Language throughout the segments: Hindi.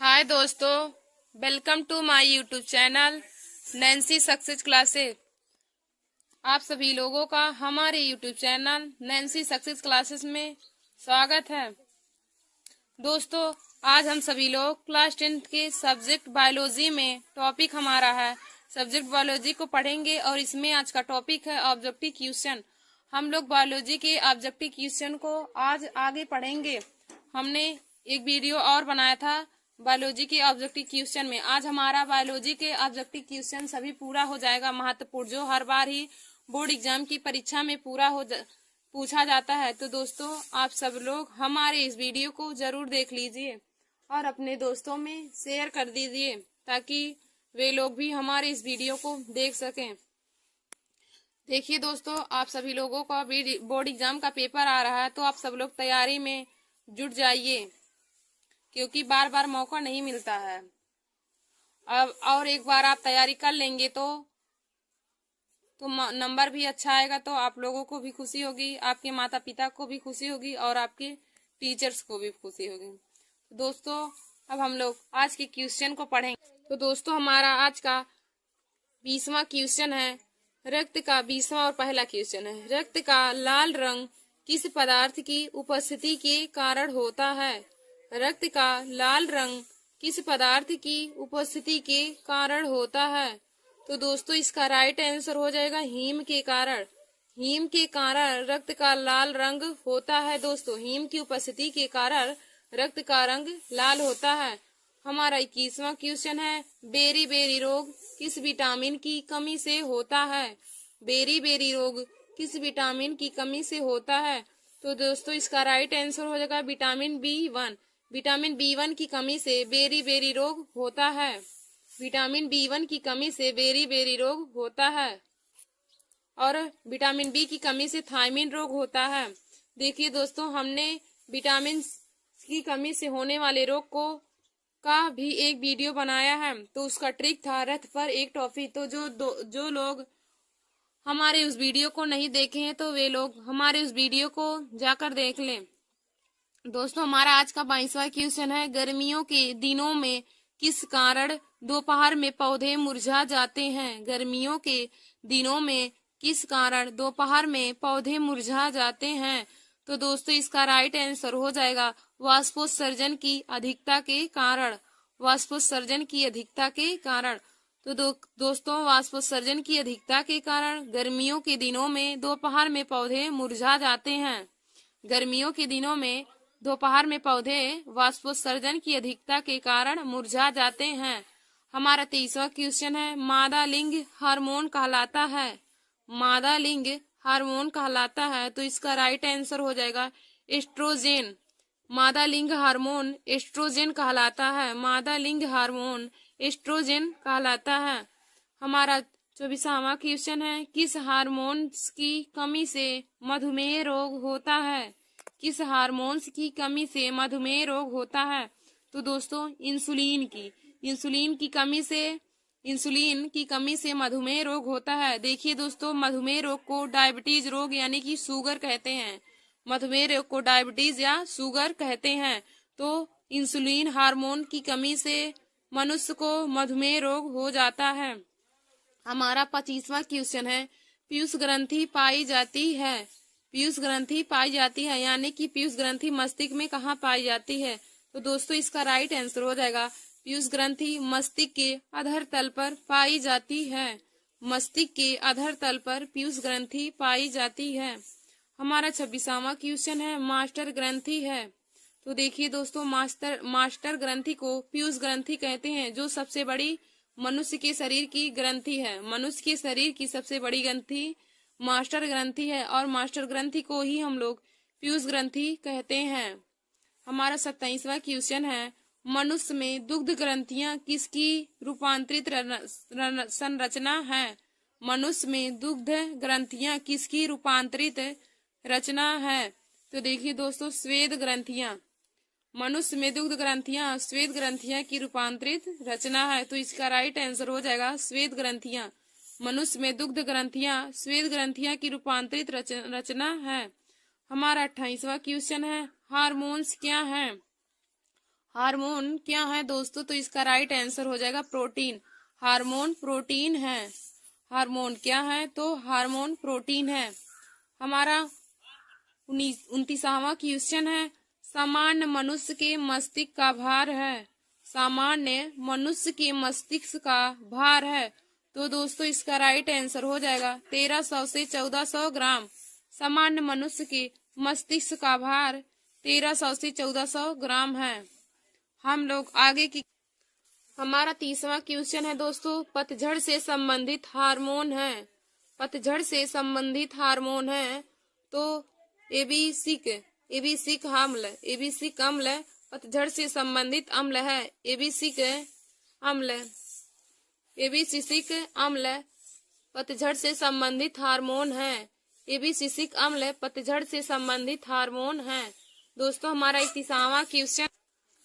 हाय दोस्तों, welcome to my YouTube channel Nancy success classes. आप सभी लोगों का हमारे YouTube channel Nancy success classes में स्वागत है। दोस्तों, आज हम सभी लोग क्लास 10 के सब्जेक्ट बायोलॉजी में टॉपिक हमारा है सब्जेक्ट बायोलॉजी को पढ़ेंगे और इसमें आज का टॉपिक है ऑब्जेक्टिव क्वेश्चन। हम लोग बायोलॉजी के ऑब्जेक्टिव क्वेश्चन को आज आगे पढ़ेंगे। हमने एक वीडियो और बनाया था बायोलॉजी के ऑब्जेक्टिव क्वेश्चन में। आज हमारा बायोलॉजी के ऑब्जेक्टिव क्वेश्चन सभी पूरा हो जाएगा, महत्वपूर्ण जो हर बार ही बोर्ड एग्जाम की परीक्षा में पूछा जाता है। तो दोस्तों, आप सब लोग हमारे इस वीडियो को जरूर देख लीजिए और अपने दोस्तों में शेयर कर दीजिए ताकि वे लोग भी हमारे इस वीडियो को देख सकें। देखिए दोस्तों, आप सभी लोगों का बोर्ड एग्जाम का पेपर आ रहा है, तो आप सब लोग तैयारी में जुट जाइए क्योंकि बार बार मौका नहीं मिलता है। अब और एक बार आप तैयारी कर लेंगे तो नंबर भी अच्छा आएगा, तो आप लोगों को भी खुशी होगी, आपके माता पिता को भी खुशी होगी और आपके टीचर्स को भी खुशी होगी। तो दोस्तों, अब हम लोग आज के क्वेश्चन को पढ़ेंगे। तो दोस्तों, हमारा आज का 20वां क्वेश्चन है। रक्त का 20वां और पहला क्वेश्चन है, रक्त का लाल रंग किस पदार्थ की उपस्थिति के कारण होता है? रक्त का लाल रंग किस पदार्थ की उपस्थिति के कारण होता है? तो दोस्तों, इसका राइट आंसर हो जाएगा हीम के कारण। हीम के कारण रक्त का लाल रंग होता है। दोस्तों, हीम की उपस्थिति के कारण रक्त का रंग लाल होता है। हमारा 21वां क्वेश्चन है, बेरी बेरी रोग किस विटामिन की कमी से होता है? बेरी बेरी रोग किस विटामिन की कमी से होता है? तो दोस्तों, इसका राइट आंसर हो जाएगा विटामिन B1। विटामिन B1 की कमी से बेरी बेरी रोग होता है। विटामिन B1 की कमी से बेरी बेरी रोग होता है और विटामिन बी की कमी से थायमिन रोग होता है। देखिए दोस्तों, हमने विटामिन की कमी से होने वाले रोग का भी एक वीडियो बनाया है, तो उसका ट्रिक था रथ पर एक टॉफी। तो जो लोग हमारे उस वीडियो को नहीं देखे हैं तो वे लोग हमारे उस वीडियो को जाकर देख लें। दोस्तों, हमारा आज का 22वां क्वेश्चन है, गर्मियों के दिनों में किस कारण दोपहर में पौधे मुरझा जाते हैं? गर्मियों के दिनों में किस कारण दोपहर में पौधे मुरझा जाते हैं? तो दोस्तों, इसका राइट आंसर हो जाएगा वाष्पोत्सर्जन की अधिकता के कारण। वाष्पोत्सर्जन की अधिकता के कारण। तो दोस्तों, वाष्पोत्सर्जन की अधिकता के कारण गर्मियों के दिनों में दोपहर में पौधे मुरझा जाते हैं। गर्मियों के दिनों में दोपहर में पौधे वाष्पोत्सर्जन की अधिकता के कारण मुरझा जाते हैं। हमारा 23वां क्वेश्चन है, मादा लिंग हार्मोन कहलाता है? मादा लिंग हार्मोन कहलाता है। तो इसका राइट आंसर हो जाएगा एस्ट्रोजेन। मादा लिंग हार्मोन एस्ट्रोजेन कहलाता है। मादा लिंग हार्मोन एस्ट्रोजेन कहलाता है। हमारा 24वां क्वेश्चन है, किस हार्मोन्स की कमी से मधुमेह रोग होता है? किस हार्मोन्स की कमी से मधुमेह रोग होता है? तो दोस्तों, इंसुलिन की कमी से मधुमेह रोग होता है। देखिए दोस्तों, मधुमेह रोग को डायबिटीज रोग यानी कि शुगर कहते हैं। मधुमेह रोग को डायबिटीज या शुगर कहते हैं। तो इंसुलिन हार्मोन की कमी से मनुष्य को मधुमेह रोग हो जाता है। हमारा 25वां क्वेश्चन है, पीयूष ग्रंथि पाई जाती है? पीयूष ग्रंथि पाई जाती है यानी कि पीयूष ग्रंथि मस्तिष्क में कहाँ पाई जाती है? तो दोस्तों, इसका राइट आंसर हो जाएगा पीयूष ग्रंथि मस्तिष्क के अधर तल पर पाई जाती है। मस्तिष्क के अधर तल पर पीयूष ग्रंथि पाई जाती है। हमारा 26वां क्वेश्चन है, मास्टर ग्रंथि है? तो देखिए दोस्तों, मास्टर ग्रंथि को पीयूष ग्रंथि कहते हैं, जो सबसे बड़ी मनुष्य के शरीर की ग्रंथि है। मनुष्य के शरीर की सबसे बड़ी ग्रंथि मास्टर ग्रंथि है और मास्टर ग्रंथि को ही हम लोग पीयूष ग्रंथि कहते हैं। हमारा 27वां क्वेश्चन है, मनुष्य में दुग्ध ग्रंथियां किसकी रूपांतरित संरचना है? मनुष्य में दुग्ध ग्रंथियां किसकी रूपांतरित रचना है? तो देखिए दोस्तों, श्वेत ग्रंथियां। मनुष्य में दुग्ध ग्रंथियां श्वेत ग्रंथियां की रूपांतरित रचना है। तो इसका राइट आंसर हो जाएगा श्वेत ग्रंथियां। मनुष्य में दुग्ध ग्रंथियां श्वेत ग्रंथियां की रूपांतरित रचना है। हमारा 28वां क्वेश्चन है, हार्मोन्स क्या हैं? हार्मोन क्या है दोस्तों? तो इसका राइट आंसर हो जाएगा प्रोटीन। हार्मोन प्रोटीन है। हार्मोन क्या है? तो हार्मोन प्रोटीन है। हमारा 29वां क्वेश्चन है, सामान्य मनुष्य के मस्तिष्क का भार है। सामान्य मनुष्य के मस्तिष्क का भार है। तो दोस्तों इसका राइट आंसर हो जाएगा 1300 से 1400 ग्राम। सामान्य मनुष्य के मस्तिष्क का भार 1300 से 1400 ग्राम है। हम लोग आगे की हमारा 30वां क्वेश्चन है दोस्तों, पतझड़ से संबंधित हार्मोन है। पतझड़ से संबंधित हार्मोन है तो एबीसिक अम्ल पतझड़ से संबंधित अम्ल है। एबीसिक अम्ल पतझड़ से संबंधित हार्मोन है। एबीसिक अम्ल पतझड़ से संबंधित हार्मोन है। दोस्तों हमारा 31वां क्वेश्चन,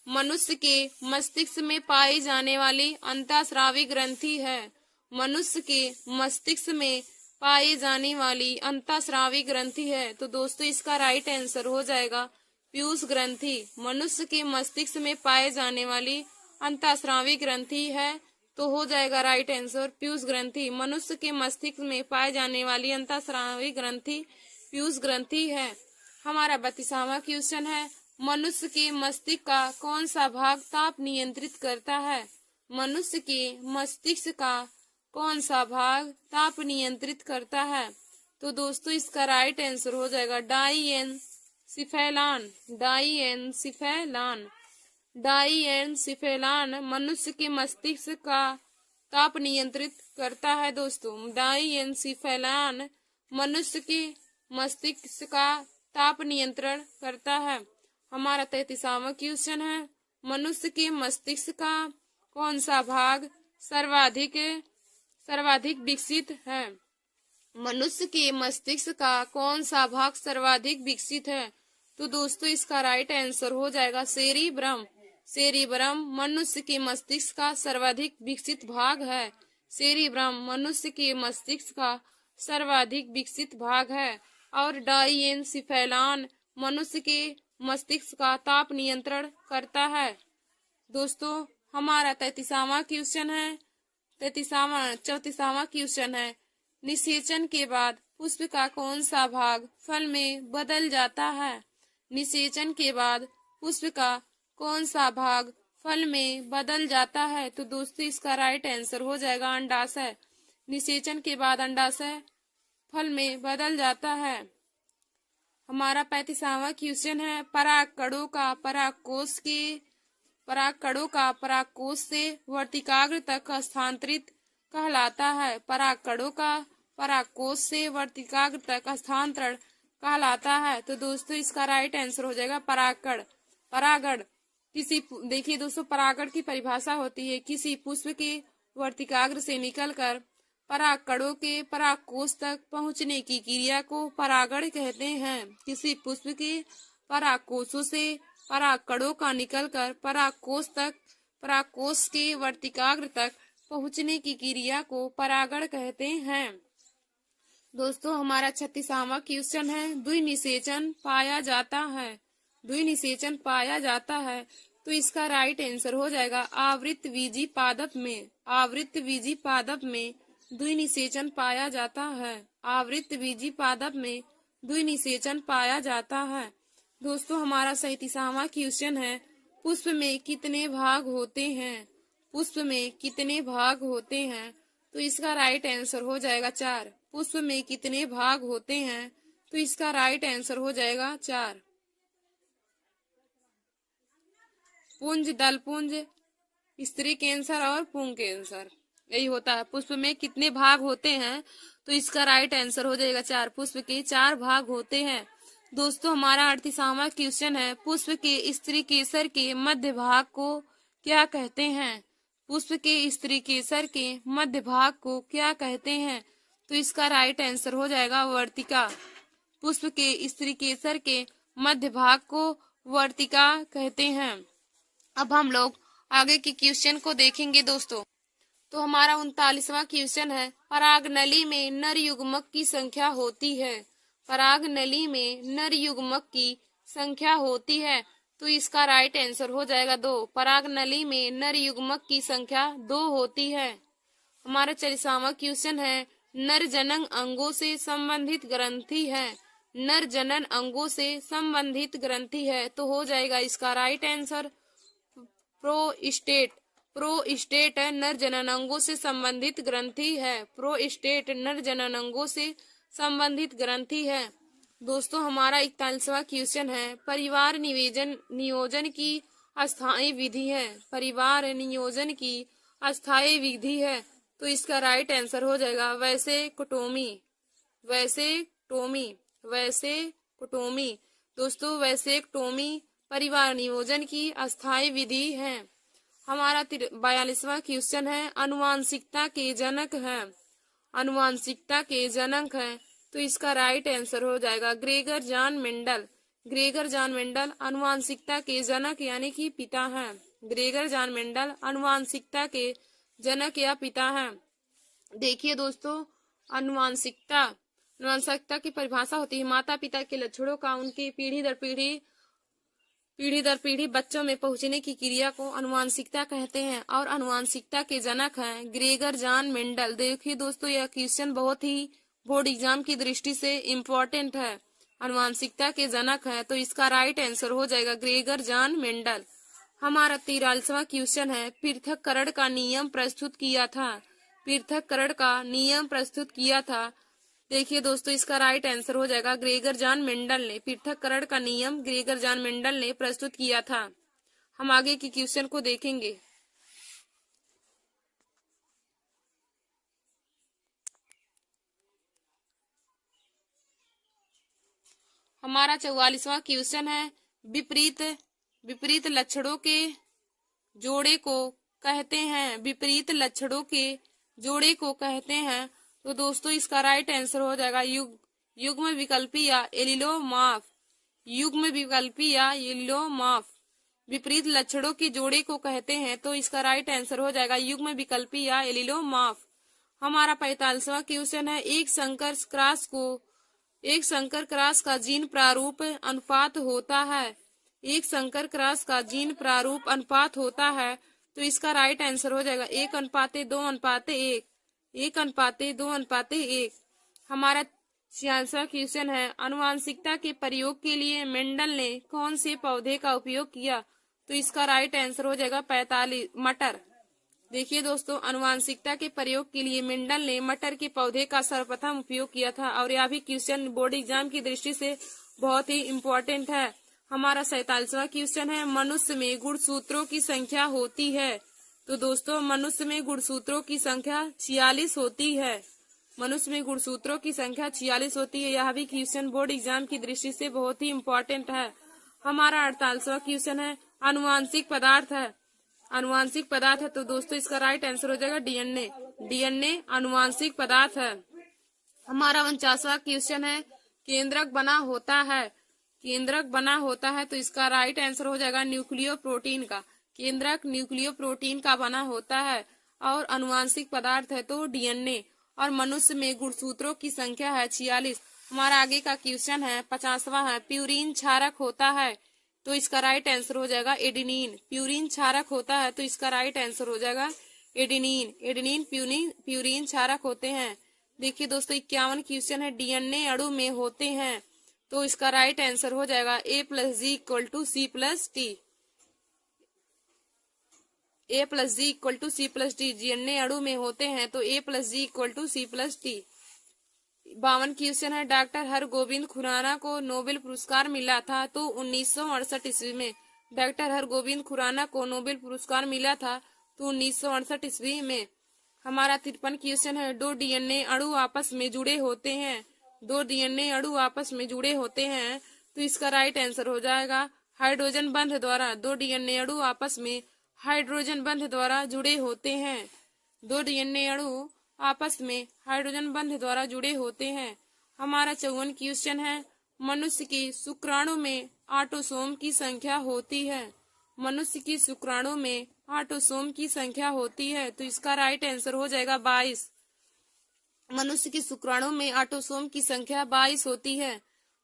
मनुष्य के मस्तिष्क में पाई जाने वाली अंतःस्रावी ग्रंथि है। मनुष्य के मस्तिष्क में पाई जाने वाली अंतःस्रावी ग्रंथि है। तो दोस्तों इसका राइट आंसर हो जाएगा पीयूष ग्रंथि। मनुष्य के मस्तिष्क में पाए जाने वाली अंतःस्रावी ग्रंथि है तो हो जाएगा राइट आंसर पीयूष ग्रंथि। मनुष्य के मस्तिष्क में पाए जाने वाली अंतःस्रावी ग्रंथि पीयूष ग्रंथि है। हमारा 32वां क्वेश्चन है, मनुष्य के मस्तिष्क का कौन सा भाग ताप नियंत्रित करता है? मनुष्य के मस्तिष्क का कौन सा भाग ताप नियंत्रित करता है? तो दोस्तों इसका राइट आंसर हो जाएगा डाइएनसिफेलान मनुष्य के मस्तिष्क का ताप नियंत्रित करता है। दोस्तों डाइएनसिफेलान मनुष्य के मस्तिष्क का ताप नियंत्रण करता है। हमारा 33वां क्वेश्चन है, मनुष्य के मस्तिष्क का कौन सा भाग सर्वाधिक विकसित है? मनुष्य के मस्तिष्क का कौन सा भाग सर्वाधिक विकसित है? तो दोस्तों इसका राइट आंसर हो जाएगा सेरिब्रम मनुष्य के मस्तिष्क का सर्वाधिक विकसित भाग है। सेरिब्रम मनुष्य के मस्तिष्क का सर्वाधिक विकसित भाग है। और डाइएनसिफेलान मनुष्य के मस्तिष्क का ताप नियंत्रण करता है। दोस्तों हमारा 34वां क्वेश्चन है, निषेचन के बाद पुष्प का कौन सा भाग फल में बदल जाता है? निषेचन के बाद पुष्प का कौन सा भाग फल में बदल जाता है? तो दोस्तों इसका राइट आंसर हो जाएगा अंडाशय। निषेचन के बाद अंडाशय फल में बदल जाता है। हमारा 35वां क्वेश्चन है, परागकणों का परागकोश से वर्तिकाग्र तक हस्तांतरित कहलाता है। परागकणों का परागकोश से वर्तिकाग्र तक हस्तांतरण कहलाता है। तो दोस्तों इसका राइट आंसर हो जाएगा परागण। देखिए दोस्तों, परागण की परिभाषा होती है किसी पुष्प के वर्तिकाग्र से निकलकर परागकणों के परागकोश तक पहुंचने की क्रिया को परागण कहते हैं। किसी पुष्प के परागकोशों से परागकणों का निकलकर परागकोश के वर्तिकाग्र तक पहुंचने की क्रिया को परागण कहते हैं। दोस्तों हमारा 36वां क्वेश्चन है, द्विनिषेचन पाया जाता है तो इसका राइट आंसर हो जाएगा आवृतबीजी पादप में द्विनिषेचन पाया जाता है। आवृतबीजी पादप में द्विनिषेचन पाया जाता है। दोस्तों हमारा 37वां क्वेश्चन है, पुष्प में कितने भाग होते हैं? पुष्प में कितने भाग होते हैं? तो इसका राइट आंसर हो जाएगा 4। पुष्प में कितने भाग होते हैं? तो इसका राइट आंसर हो जाएगा 4। पुंज, दलपुंज, स्त्री कैंसर और पुंग कैंसर, यही होता है। पुष्प में कितने भाग होते हैं? तो इसका राइट आंसर हो जाएगा 4। पुष्प के 4 भाग होते हैं। दोस्तों हमारा 38वां क्वेश्चन है, पुष्प के स्त्री केसर के मध्य भाग को क्या कहते हैं? पुष्प के स्त्री केसर के मध्य भाग को क्या कहते हैं? तो इसका राइट आंसर हो जाएगा वर्तिका। पुष्प के स्त्री केसर के मध्य भाग को वर्तिका कहते हैं। अब हम लोग आगे के क्वेश्चन को देखेंगे दोस्तों। तो हमारा 39वां क्वेश्चन है, परागनली में नर युग्मक की संख्या होती है। परागनली में नर युग्मक की संख्या होती है तो इसका राइट आंसर हो जाएगा 2। पराग नली में नर युग्मक की संख्या 2 होती है। हमारा 40वां क्वेश्चन है, नर जनन अंगों से संबंधित ग्रंथि है। नर जनन अंगों से संबंधित ग्रंथि है तो हो जाएगा इसका राइट आंसर प्रोस्टेट। प्रोस्टेट नर जनन अंगों से संबंधित ग्रंथि है। प्रोस्टेट नर जनन अंगों से संबंधित ग्रंथि है। दोस्तों हमारा 41वां क्वेश्चन है, परिवार नियोजन की अस्थायी विधि है। परिवार नियोजन की अस्थायी विधि है तो इसका राइट आंसर हो जाएगा वैसेक्टोमी। वैसेक्टोमी वैसेक्टोमी दोस्तों वैसेक्टोमी परिवार नियोजन की अस्थायी विधि है। हमारा 42वां क्वेश्चन है, आनुवांशिकता के जनक है। आनुवांशिकता के जनक है तो इसका राइट आंसर हो जाएगा Gregor John Mendel. Gregor John Mendel आनुवांशिकता के जनक यानी कि पिता हैं। ग्रेगर जॉन मेंडल आनुवांशिकता के जनक या पिता हैं। देखिए दोस्तों, आनुवांशिकता की परिभाषा होती है माता पिता के लक्षणों का उनकी पीढ़ी दर पीढ़ी बच्चों में पहुंचने की क्रिया को आनुवांशिकता कहते हैं और आनुवांशिकता के जनक हैं ग्रेगर जॉन मेंडल। देखिए दोस्तों, यह क्वेश्चन बहुत ही बोर्ड एग्जाम की दृष्टि से इम्पोर्टेंट है। आनुवांशिकता के जनक है तो इसका राइट आंसर हो जाएगा ग्रेगर जॉन मेंडल। हमारा 43वां क्वेश्चन है, पृथक्करण का नियम प्रस्तुत किया था। पृथक्करण का नियम प्रस्तुत किया था। देखिए दोस्तों, इसका राइट आंसर हो जाएगा ग्रेगर जॉन मेंडल ने। पृथक्करण का नियम ग्रेगर जॉन मेंडल ने प्रस्तुत किया था। हम आगे की क्वेश्चन को देखेंगे। हमारा 44वां क्वेश्चन है, विपरीत लक्षणों के जोड़े को कहते हैं। विपरीत लक्षणों के जोड़े को कहते हैं तो दोस्तों इसका राइट आंसर हो जाएगा युग्म विकल्पी या एलिलोमॉर्फ। युग्म विकल्पी या एलिलोमॉर्फ विपरीत लक्षणों के जोड़े को कहते हैं तो इसका राइट आंसर हो जाएगा युग्म विकल्पी या एलिलोमॉर्फ। हमारा 45वां क्वेश्चन है, एक संकर क्रॉस का जीन प्रारूप अनुपात होता है। एक संकर क्रॉस का जीन प्रारूप अनुपात होता है तो इसका राइट आंसर हो जाएगा 1:2:1। 1:2:1। हमारा 46वां क्वेश्चन है, आनुवांशिकता के प्रयोग के लिए मेंडल ने कौन से पौधे का उपयोग किया तो इसका राइट आंसर हो जाएगा 45 मटर। देखिए दोस्तों, आनुवांशिकता के प्रयोग के लिए मेंडल ने मटर के पौधे का सर्वप्रथम उपयोग किया था और यह भी क्वेश्चन बोर्ड एग्जाम की दृष्टि से बहुत ही इम्पोर्टेंट है। हमारा 47वां क्वेश्चन है, मनुष्य में गुणसूत्रों की संख्या होती है। तो दोस्तों मनुष्य में गुणसूत्रों की संख्या 46 होती है। मनुष्य में गुणसूत्रों की संख्या 46 होती है। यह भी क्वेश्चन बोर्ड एग्जाम की दृष्टि से बहुत ही इम्पोर्टेंट है। हमारा 48वां क्वेश्चन है, आनुवांशिक पदार्थ है। आनुवांशिक पदार्थ है तो दोस्तों इसका राइट आंसर हो जाएगा डीएनए। डीएनए आनुवांशिक पदार्थ है। हमारा 49वां क्वेश्चन है, केंद्रक बना होता है। केंद्रक बना होता है तो इसका राइट आंसर हो जाएगा न्यूक्लियो प्रोटीन का। केंद्रक न्यूक्लियो प्रोटीन का बना होता है और आनुवांशिक पदार्थ है तो डीएनए। और मनुष्य में गुणसूत्रों की संख्या है 46। हमारा आगे का क्वेश्चन है 50वां है, प्यूरिन क्षारक होता है तो इसका राइट आंसर हो जाएगा एडेनिन। प्यूरिन क्षारक होता है तो इसका राइट आंसर हो जाएगा एडेनिन। एडेनिन प्यूरिन क्षारक होते हैं। देखिए दोस्तों 51 क्वेश्चन है, डीएनए अणु में होते हैं तो इसका राइट आंसर हो जाएगा A+G=C+T। A+G=C+T डीएनए अणु में होते हैं तो A+G=C+T। 52 क्वेश्चन है, डॉक्टर हरगोविंद खुराना को नोबेल पुरस्कार मिला था तो 1968 ईस्वी में। डॉक्टर हरगोविंद खुराना को नोबेल पुरस्कार मिला था तो 1968 ईस्वी में। हमारा 53 क्वेश्चन है, दो डीएनए अणु आपस में जुड़े होते हैं। दो डीएनए अणु आपस में जुड़े होते हैं तो इसका राइट आंसर हो जाएगा हाइड्रोजन बंध द्वारा। दो डीएनए अणु आपस में हाइड्रोजन बंध द्वारा जुड़े होते हैं। दो डीएनए अणु आपस में हाइड्रोजन बंध द्वारा जुड़े होते हैं। हमारा 54 क्वेश्चन है, मनुष्य की शुक्राणु में ऑटोसोम की संख्या होती है। मनुष्य की शुक्राणु में ऑटोसोम की संख्या होती है तो इसका राइट आंसर हो जाएगा 22। मनुष्य की शुक्राणु में ऑटोसोम की संख्या 22 होती है।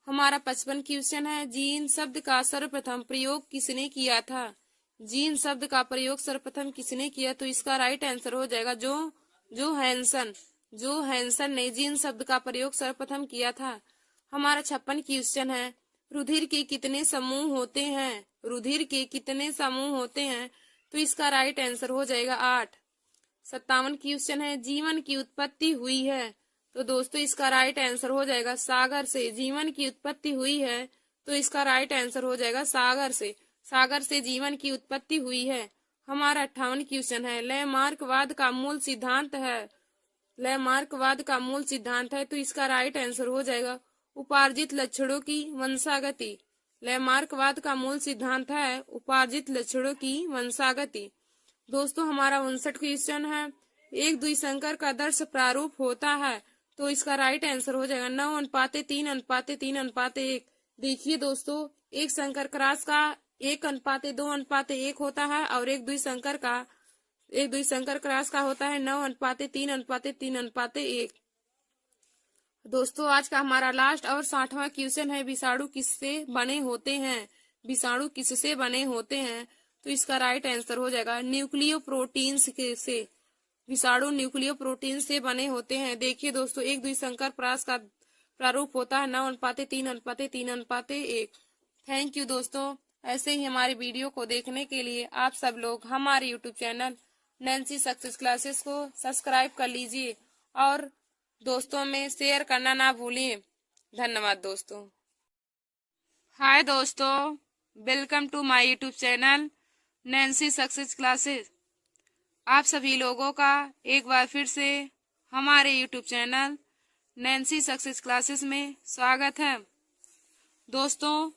हमारा 55 क्वेश्चन है, जीन शब्द का सर्वप्रथम प्रयोग किसने किया था। जीन शब्द का प्रयोग सर्वप्रथम किसने किया, तो इसका राइट आंसर हो जाएगा जो हैंसन ने जीन शब्द का प्रयोग सर्वप्रथम किया था। हमारा 56 क्वेश्चन है, रुधिर के कितने समूह होते हैं। रुधिर के कितने समूह होते हैं, तो इसका राइट आंसर हो जाएगा 8। 57 क्वेश्चन है, जीवन की उत्पत्ति हुई है। तो दोस्तों इसका राइट आंसर हो जाएगा सागर से। जीवन की उत्पत्ति हुई है, तो इसका राइट आंसर हो जाएगा सागर से। सागर से जीवन की उत्पत्ति हुई है। हमारा 58 क्वेश्चन है, लैमार्कवाद का मूल सिद्धांत है। लैमार्कवाद का मूल सिद्धांत है, तो इसका राइट आंसर हो जाएगा उपार्जित लक्षणों की वंशागति। लैमार्कवाद का मूल सिद्धांत है उपार्जित लक्षणों की वंशागति। दोस्तों हमारा 59 क्वेश्चन है, एक द्विसंकर का आदर्श प्रारूप होता है। तो इसका राइट आंसर हो जाएगा 9:3:3:1। देखिए दोस्तों, एक संकर क्रॉस का 1:2:1 होता है और एक द्विसंकर क्रॉस का होता है 9:3:3:1। दोस्तों आज का हमारा लास्ट और 60वां क्वेश्चन है, विषाणु किससे बने होते हैं। विषाणु किससे बने होते हैं, तो इसका राइट आंसर हो जाएगा न्यूक्लियोप्रोटीन्स से। विषाणु न्यूक्लियोप्रोटीन से बने होते हैं। देखिए दोस्तों, एक द्विसंकर क्रॉस का प्रारूप होता है 9:3:3:1। थैंक यू दोस्तों। ऐसे ही हमारे वीडियो को देखने के लिए आप सब लोग हमारे YouTube channel Nancy success classes को सब्सक्राइब कर लीजिए और दोस्तों में शेयर करना ना भूलिए। धन्यवाद दोस्तों। हाय दोस्तों, welcome to my YouTube channel Nancy success classes. आप सभी लोगों का एक बार फिर से हमारे YouTube channel Nancy success classes में स्वागत है। दोस्तों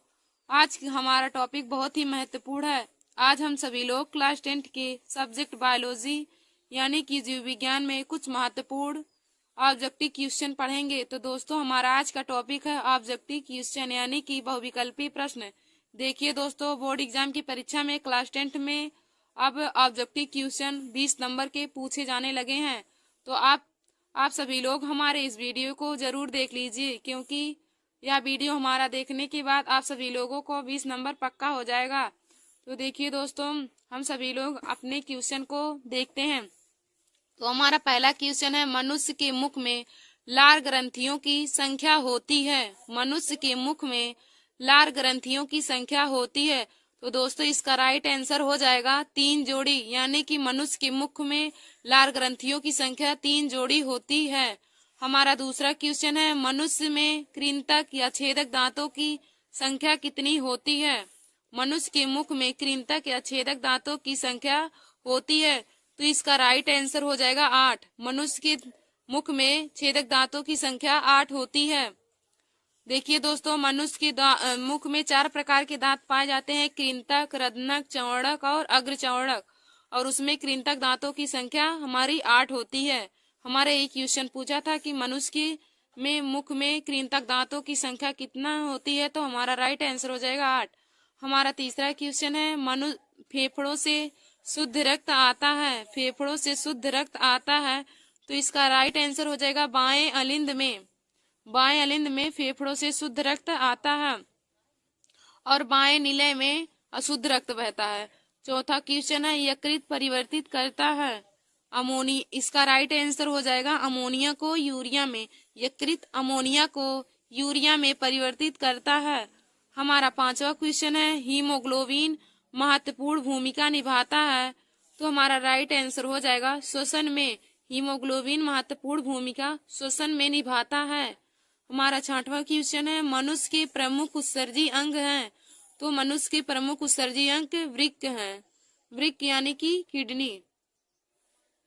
आज हमारा टॉपिक बहुत ही महत्वपूर्ण है। आज हम सभी लोग क्लास 10 के सब्जेक्ट बायोलॉजी यानी कि जीव विज्ञान में कुछ महत्वपूर्ण ऑब्जेक्टिव क्वेश्चन पढ़ेंगे। तो दोस्तों हमारा आज का टॉपिक है ऑब्जेक्टिव क्वेश्चन यानी कि बहुविकल्पी प्रश्न। देखिए दोस्तों, बोर्ड एग्जाम की परीक्षा में क्लास 10 में अब ऑब्जेक्टिव क्वेश्चन 20 नंबर के पूछे जाने लगे हैं। तो आप सभी लोग हमारे इस वीडियो को जरूर देख लीजिए, क्योंकि यह वीडियो हमारा देखने के बाद आप सभी लोगों को 20 नंबर पक्का हो जाएगा। तो देखिए दोस्तों, हम सभी लोग अपने क्वेश्चन को देखते हैं। तो हमारा पहला क्वेश्चन है, मनुष्य के मुख में लार ग्रंथियों की संख्या होती है। मनुष्य के मुख में लार ग्रंथियों की संख्या होती है। तो दोस्तों इसका राइट आंसर हो जाएगा 3 जोड़ी, यानी कि मनुष्य के मुख में लार ग्रंथियों की संख्या 3 जोड़ी होती है। हमारा दूसरा क्वेश्चन है, मनुष्य में कृंतक या छेदक दांतों की संख्या कितनी होती है। मनुष्य के मुख में कृंतक या छेदक दांतों की संख्या होती है। तो इसका राइट आंसर हो जाएगा 8। मनुष्य के मुख में छेदक दांतों की संख्या 8 होती है। देखिए दोस्तों, मनुष्य के मुख में 4 प्रकार के दांत पाए जाते हैं, कृंतक, रत्नक, चौड़क और अग्रचौड़क। और उसमें कृंतक दांतों की संख्या हमारी 8 होती है। हमारे एक क्वेश्चन पूछा था कि मनुष्य के मुख में कृंतक दांतों की संख्या कितना होती है, तो हमारा राइट आंसर हो जाएगा 8। हमारा तीसरा क्वेश्चन है, फेफड़ों से शुद्ध रक्त आता है। फेफड़ों से शुद्ध रक्त आता है, तो इसका राइट आंसर हो जाएगा बाएं अलिंद में। बाएं अलिंद में फेफड़ों से शुद्ध रक्त आता है और बाएं निलय में अशुद्ध रक्त बहता है। चौथा क्वेश्चन है, यकृत परिवर्तित करता है इसका राइट आंसर हो जाएगा अमोनिया को यूरिया में। यकृत अमोनिया को यूरिया में परिवर्तित करता है। हमारा 5वां क्वेश्चन है, हीमोग्लोबिन महत्वपूर्ण भूमिका निभाता है। तो हमारा राइट आंसर हो जाएगा श्वसन में। हीमोग्लोबिन महत्वपूर्ण भूमिका श्वसन में निभाता है। हमारा 6वां क्वेश्चन है, मनुष्य के प्रमुख उत्सर्जी अंग हैं। तो मनुष्य के प्रमुख उत्सर्जी अंग वृक्क हैं। वृक्क यानी कि किडनी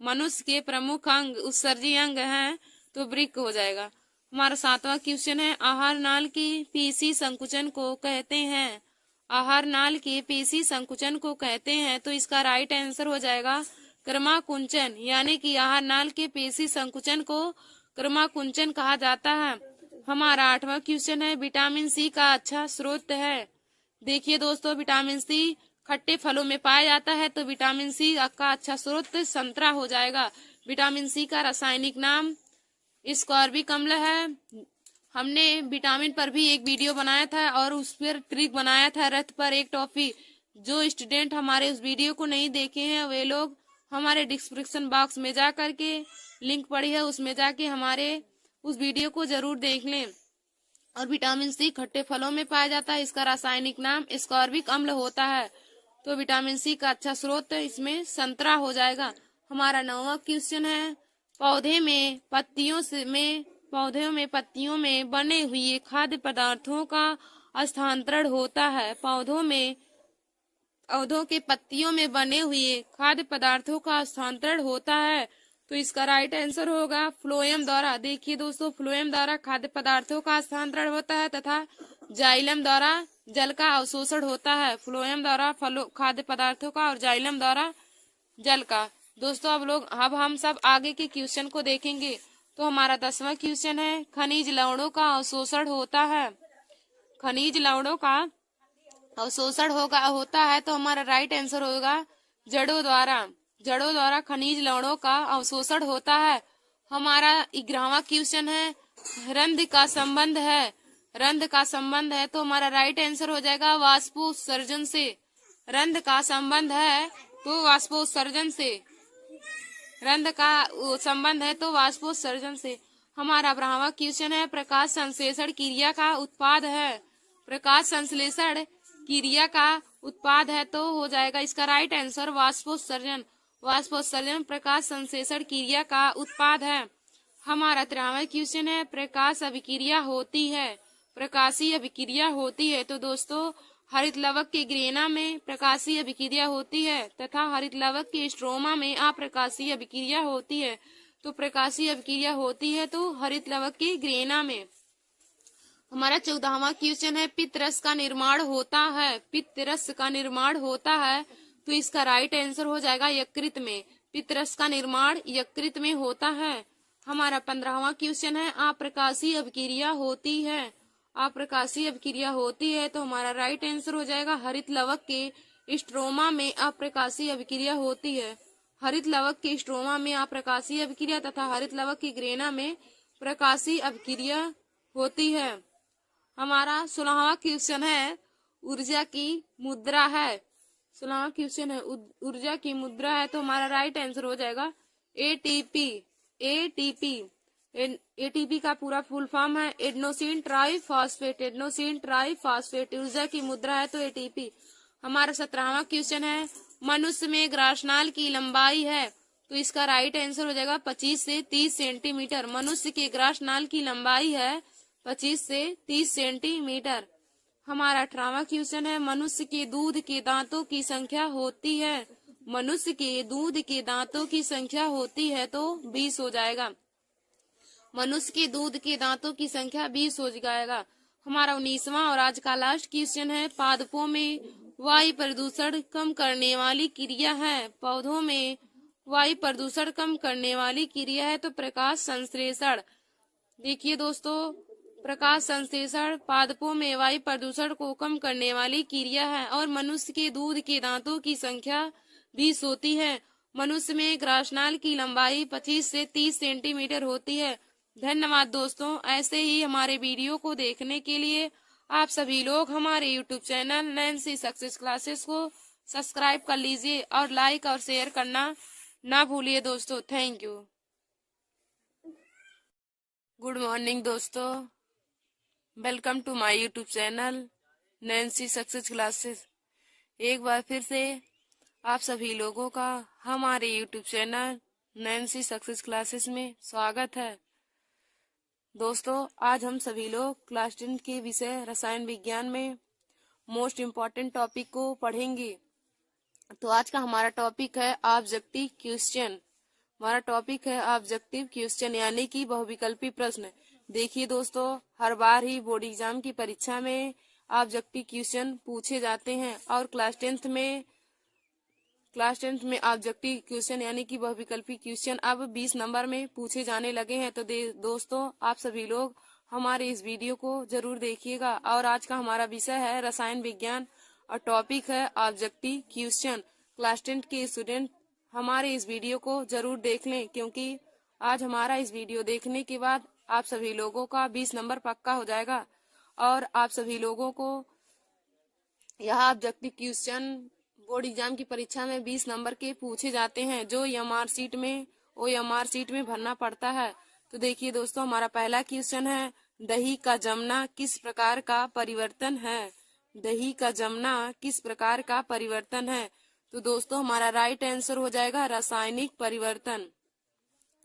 मनुष्य के प्रमुख अंग उत्सर्जी अंग हैं, तो वृक्क हो जाएगा। हमारा 7वां क्वेश्चन है, आहार नाल के पेशी संकुचन को कहते हैं। आहार नाल के पेशी संकुचन को कहते हैं, तो इसका राइट आंसर हो जाएगा क्रमाकुंचन, यानी कि आहार नाल के पेशी संकुचन को क्रमाकुंचन कहा जाता है। हमारा 8वां क्वेश्चन है, विटामिन सी का अच्छा स्रोत है। देखिए दोस्तों, विटामिन सी खट्टे फलों में पाया जाता है, तो विटामिन सी का अच्छा स्रोत संतरा हो जाएगा। विटामिन सी का रासायनिक नाम स्कॉर्बिक अम्ल है। हमने विटामिन पर भी एक वीडियो बनाया था और उस पर ट्रिक बनाया था रथ पर एक टॉफी। जो स्टूडेंट हमारे उस वीडियो को नहीं देखे हैं वे लोग हमारे डिस्क्रिप्शन बॉक्स में जा करके लिंक पड़ी है, उसमें जाके हमारे उस वीडियो को जरूर देख लें। और विटामिन सी खट्टे फलों में पाया जाता है। इसका रासायनिक नाम स्कॉर्बिक अम्ल होता है। तो विटामिन सी का अच्छा स्रोत इसमें संतरा हो जाएगा। हमारा 9वां क्वेश्चन है, पौधों में पत्तियों में बने हुए खाद्य पदार्थों का स्थानांतरण होता है। पौधों के पत्तियों में बने हुए खाद्य पदार्थों का स्थानांतरण होता है। तो इसका राइट आंसर होगा फ्लोएम द्वारा। देखिए दोस्तों, फ्लोएम द्वारा खाद्य पदार्थों का स्थानांतरण होता है तथा जाइलम द्वारा जल का अवशोषण होता है। फ्लोएम द्वारा खाद्य पदार्थों का और जाइलम द्वारा जल का। दोस्तों अब हम सब आगे के क्वेश्चन को देखेंगे। तो हमारा 10वां क्वेश्चन है, खनिज लवणों का अवशोषण होता है। खनिज लवणों का अवशोषण होता है। तो हमारा राइट आंसर होगा जड़ों द्वारा खनिज लवणों का अवशोषण होता है। हमारा 11वां क्वेश्चन है, रंध्र का संबंध है। तो हमारा राइट आंसर हो जाएगा वाष्पोत्सर्जन से। रंध्र का संबंध है तो वाष्पोत्सर्जन से। हमारा 12वां क्वेश्चन है, प्रकाश संश्लेषण क्रिया का उत्पाद है। प्रकाश संश्लेषण क्रिया का उत्पाद है तो हो जाएगा इसका राइट आंसर वाष्पोत्सर्जन। वाष्पोत्सर्जन प्रकाश संश्लेषण क्रिया का उत्पाद है। हमारा 13वां क्वेश्चन है, प्रकाशीय अभिक्रिया होती है। तो दोस्तों हरित लवक के ग्रेना में प्रकाशीय अभिक्रिया होती है तथा हरित लवक के स्ट्रोमा में अप्रकाशीय अभिक्रिया होती है। तो प्रकाशीय अभिक्रिया होती है तो हरित लवक के ग्रेना में। हमारा 14वां क्वेश्चन है, पित्त रस का निर्माण होता है। तो इसका राइट आंसर हो जाएगा यकृत में। पित्त रस का निर्माण यकृत में होता है। हमारा 15वां क्वेश्चन है, अप्रकाशीय अभिक्रिया होती है। तो हमारा राइट आंसर हो जाएगा हरित लवक के स्ट्रोमा में अप्रकाशीय अभिक्रिया होती है। हरित लवक के स्ट्रोमा में अप्रकाशीय अभिक्रिया तथा हरित लवक की ग्रेना में प्रकाशीय अभिक्रिया होती है। हमारा 16वां क्वेश्चन है, ऊर्जा की मुद्रा है। 16वां क्वेश्चन है ऊर्जा की मुद्रा है। तो हमारा राइट आंसर हो जाएगा एटीपी। एटीपी का पूरा फुल फॉर्म है एडेनोसिन ट्राइफॉस्फेट। ऊर्जा की मुद्रा है तो एटीपी। हमारा 17वां क्वेश्चन है, मनुष्य में ग्रासनाल की लंबाई है। तो इसका राइट आंसर हो जाएगा 25 से 30 सेंटीमीटर। मनुष्य के ग्रासनाल की लंबाई है 25 से 30 सेंटीमीटर। हमारा 18वां क्वेश्चन है, मनुष्य के दूध के दांतों की संख्या होती है। मनुष्य के दूध के दांतों की संख्या होती है तो 20 हो जाएगा। मनुष्य के दूध के दांतों की संख्या 20 हो जाएगा। हमारा 19वां और आज का लास्ट क्वेश्चन है, पादपों में वायु प्रदूषण कम करने वाली क्रिया है। पौधों में वायु प्रदूषण कम करने वाली क्रिया है तो प्रकाश संश्लेषण। देखिए दोस्तों, प्रकाश संश्लेषण पादपों में वायु प्रदूषण को कम करने वाली क्रिया है और मनुष्य के दूध के दांतों की संख्या 20 होती है। मनुष्य में ग्रासनाल की लंबाई 25 से 30 सेंटीमीटर होती है। धन्यवाद दोस्तों। ऐसे ही हमारे वीडियो को देखने के लिए आप सभी लोग हमारे YouTube channel Nancy success classes को सब्सक्राइब कर लीजिए और लाइक और शेयर करना ना भूलिए दोस्तों। Thank you. गुड मॉर्निंग दोस्तों, welcome to my YouTube channel Nancy success classes. एक बार फिर से आप सभी लोगों का हमारे YouTube channel Nancy success classes में स्वागत है। दोस्तों आज हम सभी लोग क्लास 10 के विषय रसायन विज्ञान में मोस्ट इम्पॉर्टेंट टॉपिक को पढ़ेंगे। तो आज का हमारा टॉपिक है ऑब्जेक्टिव क्वेश्चन। हमारा टॉपिक है ऑब्जेक्टिव क्वेश्चन यानी कि बहुविकल्पी प्रश्न। देखिए दोस्तों, हर बार ही बोर्ड एग्जाम की परीक्षा में ऑब्जेक्टिव क्वेश्चन पूछे जाते हैं और क्लास 10 में ऑब्जेक्टिव क्वेश्चन यानी कि बहुविकल्पी क्वेश्चन अब 20 नंबर में पूछे जाने लगे हैं। तो दोस्तों आप सभी लोग हमारे इस वीडियो को जरूर देखिएगा। और आज का हमारा विषय है रसायन विज्ञान और टॉपिक है ऑब्जेक्टिव क्वेश्चन। क्लास 10 के स्टूडेंट हमारे इस वीडियो को जरूर देख लें, क्योंकि आज हमारा इस वीडियो देखने के बाद आप सभी लोगों का 20 नंबर पक्का हो जाएगा। और आप सभी लोगों को यह ऑब्जेक्टिव क्वेश्चन बोर्ड एग्जाम की परीक्षा में 20 नंबर के पूछे जाते हैं, जो OMR सीट में भरना पड़ता है। तो देखिए दोस्तों, हमारा पहला क्वेश्चन है, दही का जमना किस प्रकार का परिवर्तन है। दही का जमना किस प्रकार का परिवर्तन है। तो दोस्तों, हमारा राइट आंसर हो जाएगा रासायनिक परिवर्तन।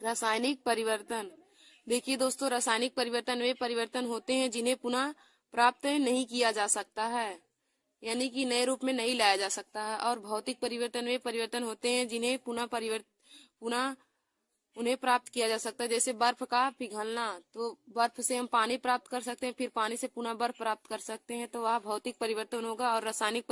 रासायनिक परिवर्तन। देखिए दोस्तों, रासायनिक परिवर्तन वे परिवर्तन होते हैं जिन्हें पुनः प्राप्त नहीं किया जा सकता है, यानी कि नए रूप में नहीं लाया जा सकता है। और भौतिक परिवर्तन वे परिवर्तन होते हैं जिन्हें पुनः उन्हें प्राप्त किया जा सकता है। जैसे बर्फ का पिघलना, तो बर्फ से हम पानी प्राप्त कर सकते हैं, फिर पानी से पुनः बर्फ प्राप्त कर सकते हैं, तो वह भौतिक परिवर्तन होगा। और रासायनिक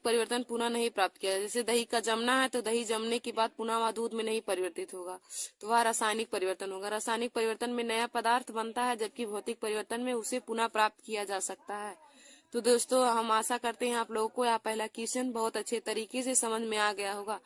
परिवर्तन पुनः नहीं प्राप्त किया। जैसे दही का जमना है, तो दही जमने के बाद पुनः वह दूध में नहीं परिवर्तित होगा, तो वह रासायनिक परिवर्तन होगा। रासायनिक परिवर्तन में नया पदार्थ बनता है, जबकि भौतिक परिवर्तन में उसे पुनः प्राप्त किया जा सकता है। तो दोस्तों, हम आशा करते हैं आप लोगों को यह पहला क्वेश्चन बहुत अच्छे तरीके से समझ में आ गया होगा।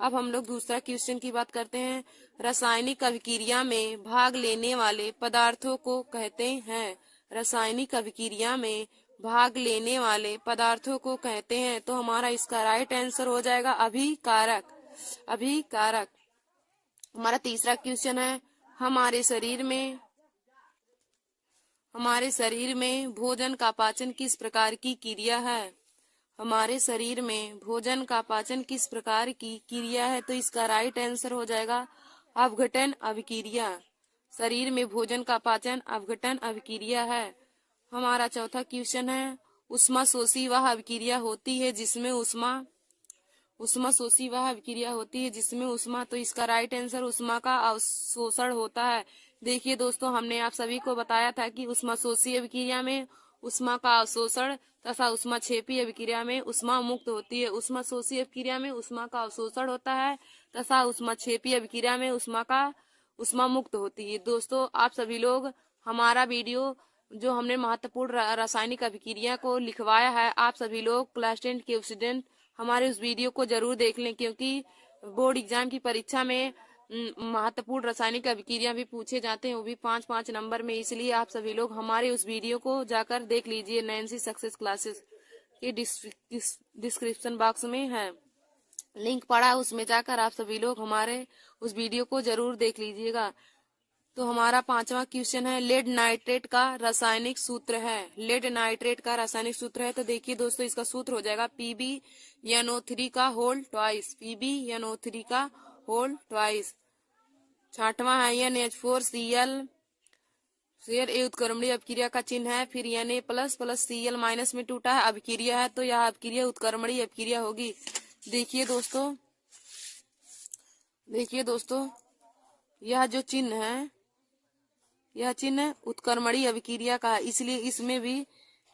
अब हम लोग दूसरा क्वेश्चन की बात करते हैं। रासायनिक अभिक्रिया में भाग लेने वाले पदार्थों को कहते हैं। रासायनिक अभिक्रिया में भाग लेने वाले पदार्थों को कहते हैं। तो हमारा इसका राइट आंसर हो जाएगा अभिकारक। अभिकारक। हमारा तीसरा क्वेश्चन है, हमारे शरीर में भोजन का पाचन किस प्रकार की क्रिया है। हमारे शरीर में भोजन का पाचन किस प्रकार की क्रिया है। तो इसका राइट आंसर हो जाएगा अपघटन अभिक्रिया। शरीर में भोजन का पाचन अपघटन अभिक्रिया है। हमारा चौथा क्वेश्चन है, ऊष्माशोषी वह अभिक्रिया होती है जिसमें ऊष्मा। तो इसका राइट आंसर ऊष्मा का अवशोषण होता है। देखिए दोस्तों, हमने आप सभी को बताया था कि ऊष्माशोषी अभिक्रिया में ऊष्मा का अवशोषण तथा ऊष्माक्षेपी अभिक्रिया में ऊष्मा मुक्त होती है। ऊष्माशोषी अभिक्रिया में ऊष्मा का अवशोषण होता है तथा ऊष्माक्षेपी अभिक्रिया में ऊष्मा मुक्त होती है। दोस्तों, आप सभी लोग हमारा वीडियो जो हमने महत्वपूर्ण रासायनिक अभिक्रिया को लिखवाया है, आप सभी लोग क्लास 10 के स्टूडेंट हमारे उस वीडियो को जरूर देख लें, क्योंकि बोर्ड एग्जाम की परीक्षा में महत्वपूर्ण रासायनिक अभिक्रिया भी पूछे जाते हैं, वो भी 5-5 नंबर में। इसलिए आप सभी लोग हमारे उस वीडियो को जाकर देख लीजिए। नैन्सी सक्सेस क्लासेस के डिस्क्रिप्शन बॉक्स में है लिंक पड़ा, उसमें जाकर आप सभी लोग हमारे उस वीडियो को जरूर देख लीजिएगा। तो हमारा पांचवा क्वेश्चन है, लेड नाइट्रेट का रासायनिक सूत्र है। लेड नाइट्रेट का रासायनिक सूत्र है। तो देखिए दोस्तों, इसका सूत्र हो जाएगा PbNO3 का होल ट्वाइस। PbNO3 का होल ट्वाइस। छठवां है NH4Cl। ए उत्क्रमणीय अभिक्रिया का चिन्ह है। फिर Na++ Cl- में टूटा है, अभिक्रिया है, तो यह अभिक्रिया उत्क्रमणीय अभिक्रिया होगी। देखिए दोस्तों, यह जो चिन्ह है, यह चिन्ह उत्क्रमणीय अभिक्रिया का है, इसलिए इसमें भी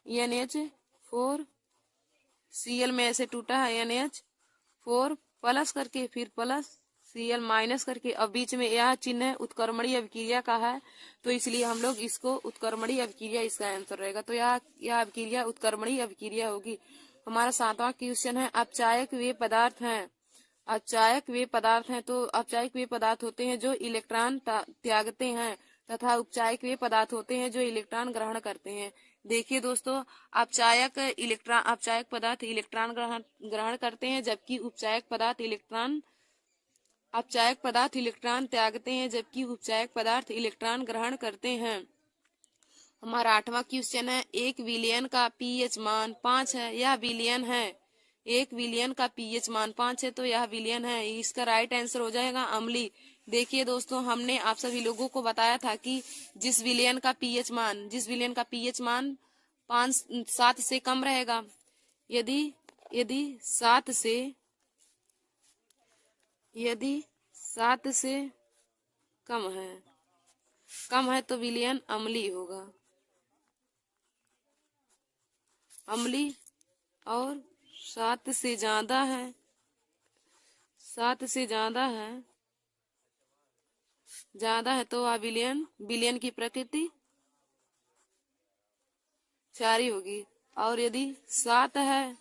NH4Cl में ऐसे टूटा है, NH4+ करके फिर +Cl- करके, अब बीच में यह चिन्ह उत्क्रमणीय अभिक्रिया का है, तो इसलिए हम लोग इसको उत्क्रमणीय अभिक्रिया इसका आंसर रहेगा। तो यह अभिक्रिया उत्क्रमणीय अभिक्रिया होगी। हमारा सातवां क्वेश्चन है, अपचायक वे पदार्थ हैं। अपचायक वे पदार्थ हैं। तो अपचायक वे पदार्थ होते हैं जो इलेक्ट्रॉन त्यागते हैं, तथा उपचायक वे पदार्थ होते हैं जो इलेक्ट्रॉन ग्रहण करते हैं। देखिए दोस्तों, अपचायक पदार्थ इलेक्ट्रॉन ग्रहण करते हैं, जबकि अपचायक पदार्थ इलेक्ट्रॉन त्यागते हैं, जबकि उपचायक पदार्थ इलेक्ट्रॉन ग्रहण करते हैं। हमारा आठवां क्वेश्चन है, 1 विलियन का pH मान 5 है। यह विलियन है। 1 विलियन का pH मान 5 है, तो यह विलियन है। इसका राइट आंसर हो जाएगा अम्लीय। देखिए दोस्तों, हमने आप सभी लोगों को बताया था कि जिस विलियन का pH मान 7 से कम रहेगा, यदि 7 से कम है तो विलियन अम्लीय होगा। अम्लीय। और 7 से ज्यादा है तो वह विलियन की प्रकृति क्षारीय होगी। और यदि 7 है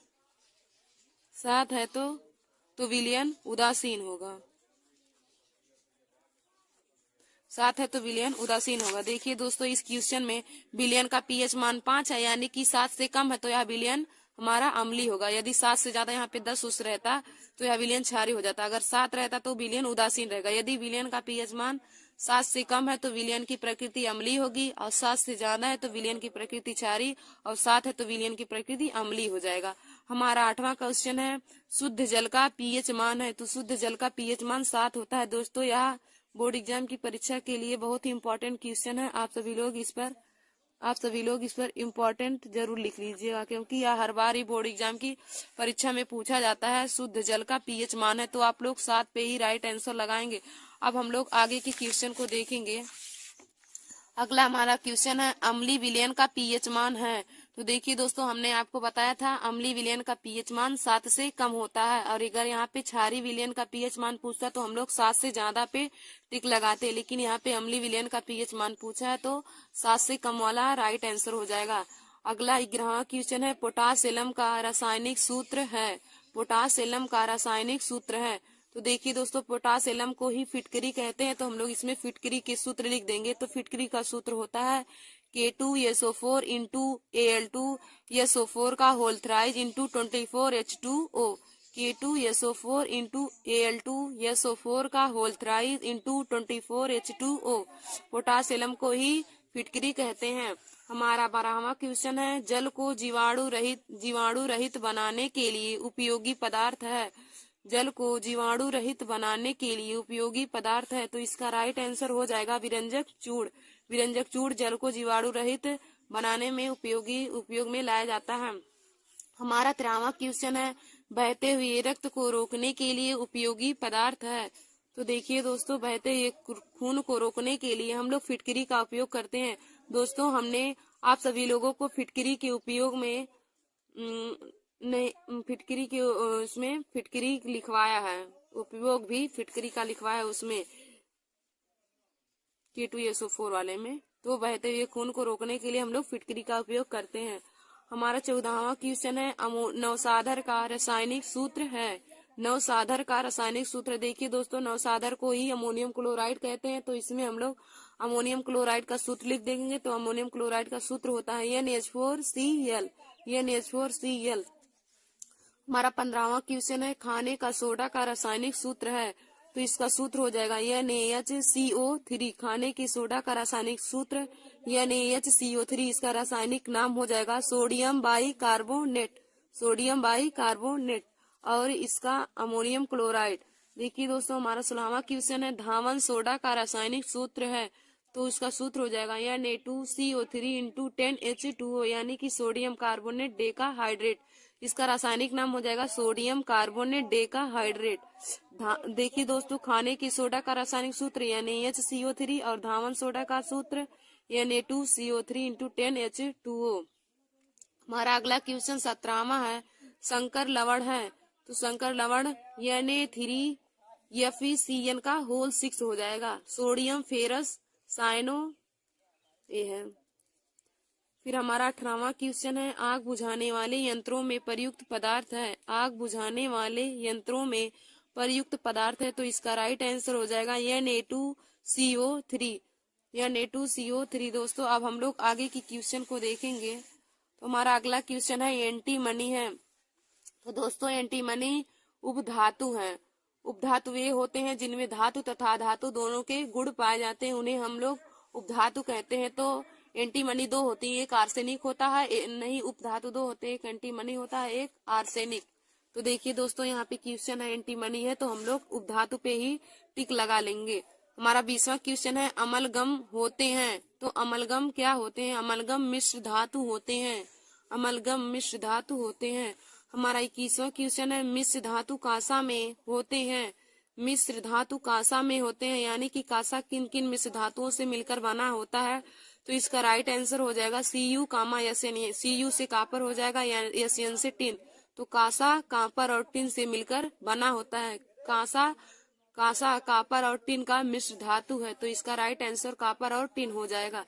तो विलियन उदासीन होगा। 7 है तो विलयन उदासीन होगा। देखिए दोस्तों इस क्वेश्चन में विलयन का पीएच मान 5 है, यानी कि 7 से कम है तो यह विलयन हमारा अम्लीय होगा। यदि 7 से ज्यादा यहाँ पे 10 उस रहता तो यह विलयन क्षारीय हो जाता। अगर 7 रहता तो विलयन उदासीन रहेगा। यदि विलयन का पीएच मान 7 से कम है तो विलयन की प्रकृति अम्लीय होगी, और 7 से ज्यादा है तो विलयन की प्रकृति क्षारीय, और 7 है तो विलयन की प्रकृति अम्लीय हो जाएगा। हमारा 8वां क्वेश्चन है शुद्ध जल का पीएच मान है, तो शुद्ध जल का पीएच मान 7 होता है। दोस्तों यह बोर्ड एग्जाम की परीक्षा के लिए बहुत ही इम्पोर्टेंट क्वेश्चन है। आप सभी लोग इस पर इम्पोर्टेंट जरूर लिख लीजिएगा, क्योंकि यह हर बार ही बोर्ड एग्जाम की परीक्षा में पूछा जाता है। शुद्ध जल का पीएच मान है, तो आप लोग 7 पे ही राइट आंसर लगाएंगे। अब हम लोग आगे के क्वेश्चन को देखेंगे। अगला हमारा क्वेश्चन है अम्लीय विलयन का पीएच मान है। तो देखिए दोस्तों हमने आपको बताया था अम्लीय विलयन का पीएच मान 7 से कम होता है, और अगर यहाँ पे क्षारीय विलयन का पीएच मान पूछता तो हम लोग 7 से ज्यादा पे टिक लगाते, लेकिन यहाँ पे अम्लीय विलयन का पीएच मान पूछा है तो 7 से कम वाला राइट आंसर हो जाएगा। अगला 11वां क्वेश्चन है पोटास एलम का रासायनिक सूत्र है। पोटास एलम का रासायनिक सूत्र है। तो देखिए दोस्तों पोटास एलम को ही फिटकरी कहते हैं, तो हम लोग इसमें फिटकरी के सूत्र लिख देंगे। तो फिटकरी का सूत्र होता है K2SO4 इंटू Al2SO4 का whole thrice into 24H2O। K2SO4 into Al2SO4 का whole thrice into 24H2O। Potash alum को ही फिटकरी कहते हैं। हमारा 12वां क्वेश्चन है जल को जीवाणु रहित बनाने के लिए उपयोगी पदार्थ है। जल को जीवाणु रहित बनाने के लिए उपयोगी पदार्थ है, तो इसका राइट आंसर हो जाएगा विरंजक चूड़। विरंजक चूड़ जल को जीवाणु रहित बनाने में उपयोग में लाया जाता है। हमारा 13वां क्वेश्चन है बहते हुए रक्त को रोकने के लिए उपयोगी पदार्थ है। तो देखिए दोस्तों बहते हुए खून को रोकने के लिए हम लोग फिटकरी का उपयोग करते हैं। दोस्तों हमने आप सभी लोगों को फिटकरी के उपयोग में फिटकरी के उसमें फिटकरी लिखवाया है, उपयोग भी फिटकरी का लिखवाया है उसमें K2SO4 वाले में। तो बहते हुए खून को रोकने के लिए हम लोग फिटकरी का उपयोग करते हैं। हमारा 14वां क्वेश्चन है नवसाधर का रासायनिक सूत्र है। नवसाधर का रासायनिक सूत्र देखिए दोस्तों नवसाधर को ही अमोनियम क्लोराइड कहते हैं, तो इसमें हम लोग अमोनियम क्लोराइड का सूत्र लिख देंगे। तो अमोनियम क्लोराइड का सूत्र होता है NH4Cl। NH4Cl। हमारा 15वां क्वेश्चन है खाने का सोडा का रासायनिक सूत्र है। तो इसका सूत्र हो जाएगा NaHCO3। खाने की सोडा का रासायनिक सूत्र NaHCO3। इसका रासायनिक नाम हो जाएगा सोडियम बाइकार्बोनेट। Sodium bicarbonate. और इसका अमोनियम क्लोराइड। देखिए दोस्तों हमारा 16वां क्वेश्चन है धावन सोडा का रासायनिक सूत्र है। तो इसका सूत्र हो जाएगा Na2CO3 इंटू 10H2O, यानी कि सोडियम कार्बोनेट डेकाहाइड्रेट। इसका रासायनिक नाम हो जाएगा सोडियम कार्बोनेट डेकाहाइड्रेट। देखिए दोस्तों खाने की सोडा का रासायनिक सूत्र NaHCO3 और धावन सोडा का सूत्र Na2CO3 इंटू 10H2O। हमारा अगला क्वेश्चन 17वां है संकर लवण है। तो संकर लवण Na3FeCN का होल 6 हो जाएगा। सोडियम फेरस साइनो ये है। फिर हमारा 18वां क्वेश्चन है आग बुझाने वाले यंत्रों में प्रयुक्त पदार्थ है। आग बुझाने वाले यंत्रों में प्रयुक्त पदार्थ है, तो इसका राइट आंसर हो जाएगा Na2CO3। Na2CO3। दोस्तों अब हम लोग आगे की क्वेश्चन को देखेंगे। तो हमारा अगला क्वेश्चन है एंटीमनी है। तो दोस्तों एंटीमनी उपधातु है। उपधातु वे होते हैं जिनमें धातु तथा धातु दोनों के गुण पाए जाते हैं, उन्हें हम लोग उपधातु कहते हैं। तो एंटीमनी 2 होती है, एक आर्सेनिक होता है, नहीं उपधातु 2 होते हैं, एक एंटीमनी होता है, एक आर्सेनिक। तो देखिए दोस्तों यहाँ पे क्वेश्चन है एंटीमनी है, तो हम लोग उपधातु पे ही टिक लगा लेंगे। हमारा 20वां क्वेश्चन है अमलगम होते हैं। तो अमलगम क्या होते हैं? अमलगम मिश्र धातु होते हैं। अमलगम मिश्र धातु होते हैं। हमारा 21वां क्वेश्चन है मिश्र धातु कांसा में होते हैं। मिश्र धातु कांसा में होते हैं, यानी कि कांसा किन किन मिश्र धातुओं से मिलकर बना होता है? तो इसका राइट आंसर हो जाएगा Cu, Sn। Cu से कापर हो जाएगा, Sn से टिन। तो कांसा कापर और टिन से मिलकर बना होता है। कांसा कापर और टिन का मिश्र धातु है, तो इसका राइट आंसर कापर और टिन हो जाएगा।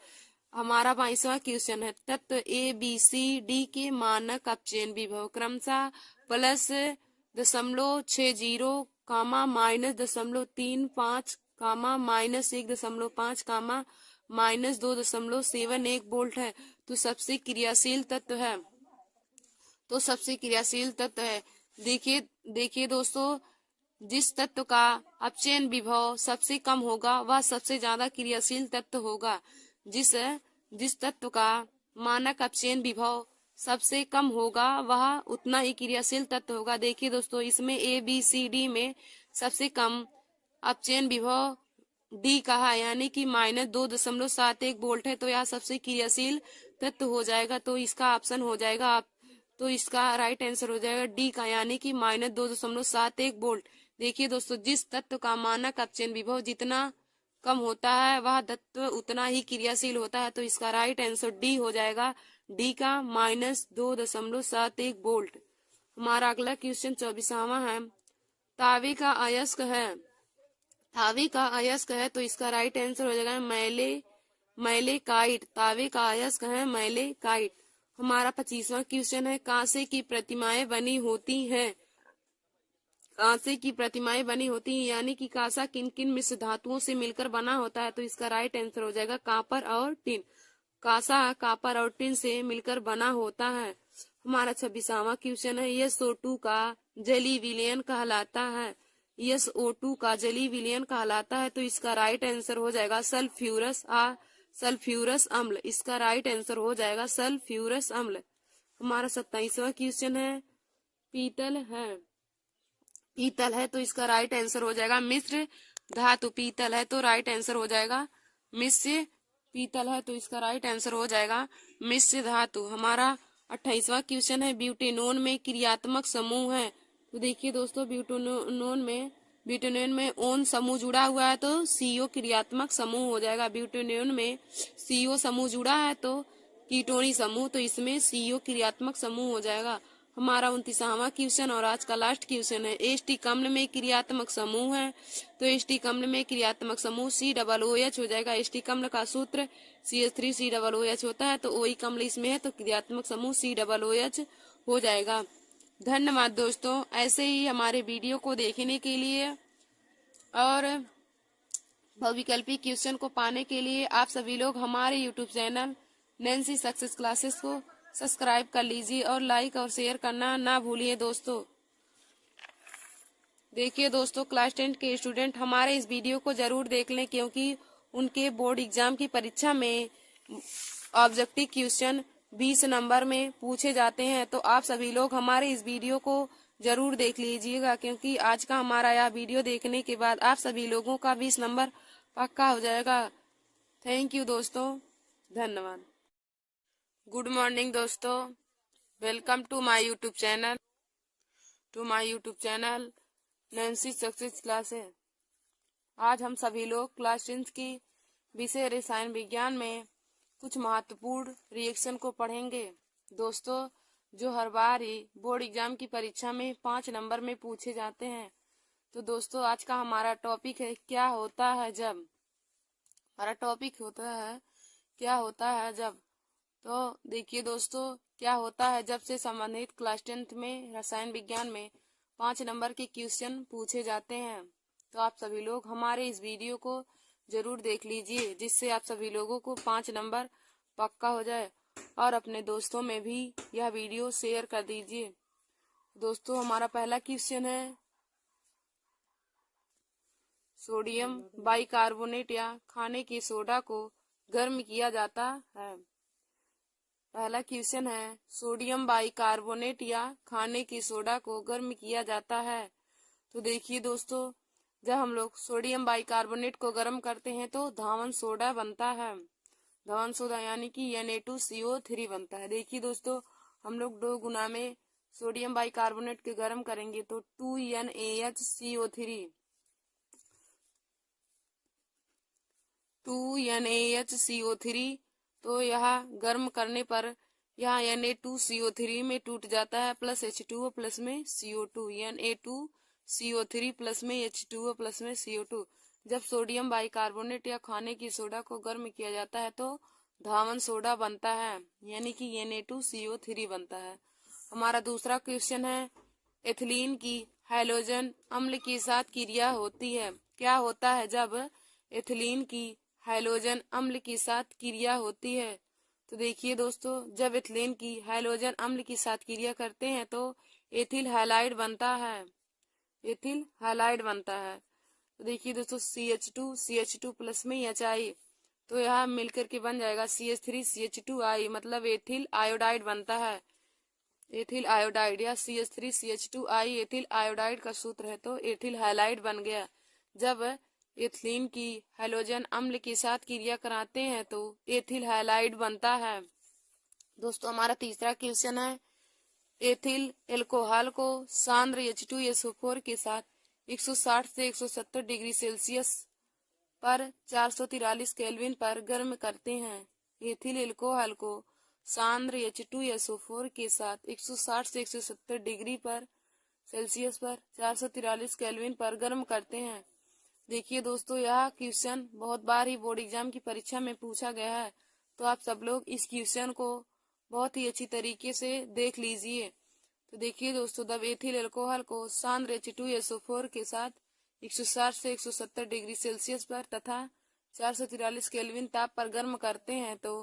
हमारा 22वां क्वेश्चन है तत्व ABCD के मानक अपचयन विभव क्रमशः +0.60, -0.35 कामा -1.5 कामा -2.71 वोल्ट है। तो सबसे क्रियाशील तत्व है। देखिए दोस्तों, जिस तत्व का अपचयन विभव सबसे कम होगा वह सबसे ज्यादा क्रियाशील तत्व होगा। जिस तत्व का मानक अपचयन विभव सबसे कम होगा वह उतना ही क्रियाशील तत्व होगा। देखिए दोस्तों, इसमें ABCD में सबसे कम अपचयन विभव डी कहा, यानी कि -2.71 वोल्ट है। तो यह सबसे क्रियाशील तत्व हो जाएगा। तो इसका ऑप्शन हो जाएगा तो इसका राइट आंसर हो जाएगा डी का, यानी कि -2.71 वोल्ट। देखिए दोस्तों, जिस तत्व का मानक अपचयन विभव जितना कम होता है वह तत्व उतना ही क्रियाशील होता है। तो इसका राइट आंसर डी हो जाएगा, डी का -2.71 वोल्ट। हमारा अगला क्वेश्चन 24वां है। तावे का अयस्क है तो इसका राइट आंसर हो जाएगा मैलेकाइट। तावे का अयस्क है मैलेकाइट। हमारा 25वां क्वेश्चन है। कांसे की प्रतिमाएं बनी होती हैं। यानी कि कांसा किन किन मिश्र धातुओं से मिलकर बना होता है। तो इसका राइट आंसर हो जाएगा कॉपर और टिन। कांसा कॉपर और टिन से मिलकर बना होता है। हमारा 26वां क्वेश्चन है। SO2 का जलीय विलयन कहलाता है। SO2 का जलीय विलयन कहलाता है। तो इसका राइट आंसर हो जाएगा सल्फ्यूरस अम्ल। इसका राइट आंसर हो जाएगा सल्फ्यूरस अम्ल। हमारा 27वां क्वेश्चन है। पीतल है तो इसका राइट आंसर हो जाएगा मिश्र धातु। पीतल है तो राइट आंसर हो जाएगा मिश्र धातु। हमारा 28वां क्वेश्चन है। ब्यूटेनोन में क्रियात्मक समूह है। तो देखिए दोस्तों, ब्यूटेनोन में ओन समूह जुड़ा हुआ है तो CO क्रियात्मक समूह हो जाएगा। ब्यूटेनोन में CO समूह जुड़ा है तो कीटोनी समूह, तो इसमें CO क्रियात्मक समूह हो जाएगा। हमारा 29वां क्वेश्चन और आज का लास्ट क्वेश्चन है। एस्टिक अम्ल में क्रियात्मक समूह है। तो एस्टिक अम्ल में क्रियात्मक समूह COOH हो जाएगा। एस्टिक अम्ल का सूत्र CH3COOH होता है। तो Oइक अम्ल इसमें है तो क्रियात्मक समूह COOH हो जाएगा। धन्यवाद दोस्तों, ऐसे ही हमारे वीडियो को देखने के लिए और बहुविकल्पी क्वेश्चन को पाने के लिए आप सभी लोग हमारे YouTube channel Nancy success classes को सब्सक्राइब कर लीजिए और लाइक और शेयर करना ना भूलिए दोस्तों। देखिए दोस्तों, क्लास 10 के स्टूडेंट हमारे इस वीडियो को जरूर देख लें, क्योंकि उनके बोर्ड एग्जाम की परीक्षा में ऑब्जेक्टिव क्वेश्चन 20 नंबर में पूछे जाते हैं। तो आप सभी लोग हमारे इस वीडियो को जरूर देख लीजिएगा, क्योंकि आज का हमारा यह वीडियो देखने के बाद आप सभी लोगों का 20 नंबर पक्का हो जाएगा। थैंक यू दोस्तों, धन्यवाद। गुड मॉर्निंग दोस्तों, welcome to my YouTube channel Nancy success classes. आज हम सभी लोग क्लास 10 की विषय रसायन विज्ञान में कुछ महत्वपूर्ण रिएक्शन को पढ़ेंगे दोस्तों, जो हर बार ही बोर्ड एग्जाम की परीक्षा में 5 नंबर में पूछे जाते हैं। तो दोस्तों, आज का हमारा टॉपिक है क्या होता है जब। तो देखिए दोस्तों, क्या होता है जब से संबंधित क्लास 10 में रसायन विज्ञान में 5 नंबर के क्वेश्चन पूछे जाते हैं। तो आप सभी लोग हमारे इस वीडियो को जरूर देख लीजिए, जिससे आप सभी लोगों को 5 नंबर पक्का हो जाए, और अपने दोस्तों में भी यह वीडियो शेयर कर दीजिए। दोस्तों, हमारा पहला क्वेश्चन है। सोडियम बाइकार्बोनेट या खाने की सोडा को गर्म किया जाता है। पहला क्वेश्चन है, सोडियम बाइकार्बोनेट या खाने की सोडा को गर्म किया जाता है। तो देखिए दोस्तों, जब हम लोग सोडियम बाइकार्बोनेट को गर्म करते हैं तो धावन सोडा बनता है। धावन सोडा यानी कि Na2CO3 बनता है। देखिए दोस्तों, हम लोग 2 गुना में सोडियम बाइकार्बोनेट के गर्म करेंगे तो 2NaHCO3 तो यह गर्म करने पर यहाँ Na2CO3 में टूट जाता है, प्लस H2O प्लस में CO2। Na2CO3 प्लस में H2O प्लस में CO2। जब सोडियम बाइकार्बोनेट या खाने की सोडा को गर्म किया जाता है तो धावन सोडा बनता है, यानी कि Na2CO3 बनता है। हमारा दूसरा क्वेश्चन है, एथिलीन की हैलोजन अम्ल के साथ क्रिया होती है। क्या होता है जब एथिलीन की हाइड्रोजन अम्ल के साथ क्रिया होती है। तो देखिए दोस्तों, जब एथिलीन की हाइड्रोजन अम्ल के साथ क्रिया करते हैं तो एथिल हैलाइड बनता है, एथिल हैलाइड बनता है। तो देखिए दोस्तों, CH2 प्लस में HI, तो यहाँ मिलकर के बन जाएगा CH3CH2I, मतलब एथिल आयोडाइड बनता है, एथिल आयोडाइड, या CH3CH2I एथिल आयोडाइड का सूत्र है, तो एथिल हैलाइड बन गया। जब एथिलीन की हैलोजन अम्ल के साथ क्रिया कराते हैं तो एथिल हैलाइड बनता है। दोस्तों हमारा तीसरा क्वेश्चन है, एथिल एल्कोहल को सांद्र H2SO4 के साथ 160 से 170 डिग्री सेल्सियस पर 443 केल्विन पर गर्म करते हैं। एथिल एल्कोहल को सांद्र H2SO4 के साथ 160 से 170 डिग्री पर सेल्सियस पर 443 केल्विन पर गर्म करते हैं। देखिए दोस्तों, यह क्वेश्चन बहुत बार ही बोर्ड एग्जाम की परीक्षा में पूछा गया है, तो आप सब लोग इस क्वेश्चन को बहुत ही अच्छी तरीके से देख लीजिए। तो देखिए दोस्तों, जब एथिल अल्कोहल को सांद्र H2SO4 के साथ 160 से 170 डिग्री सेल्सियस पर तथा 443 केल्विन ताप पर गर्म करते हैं तो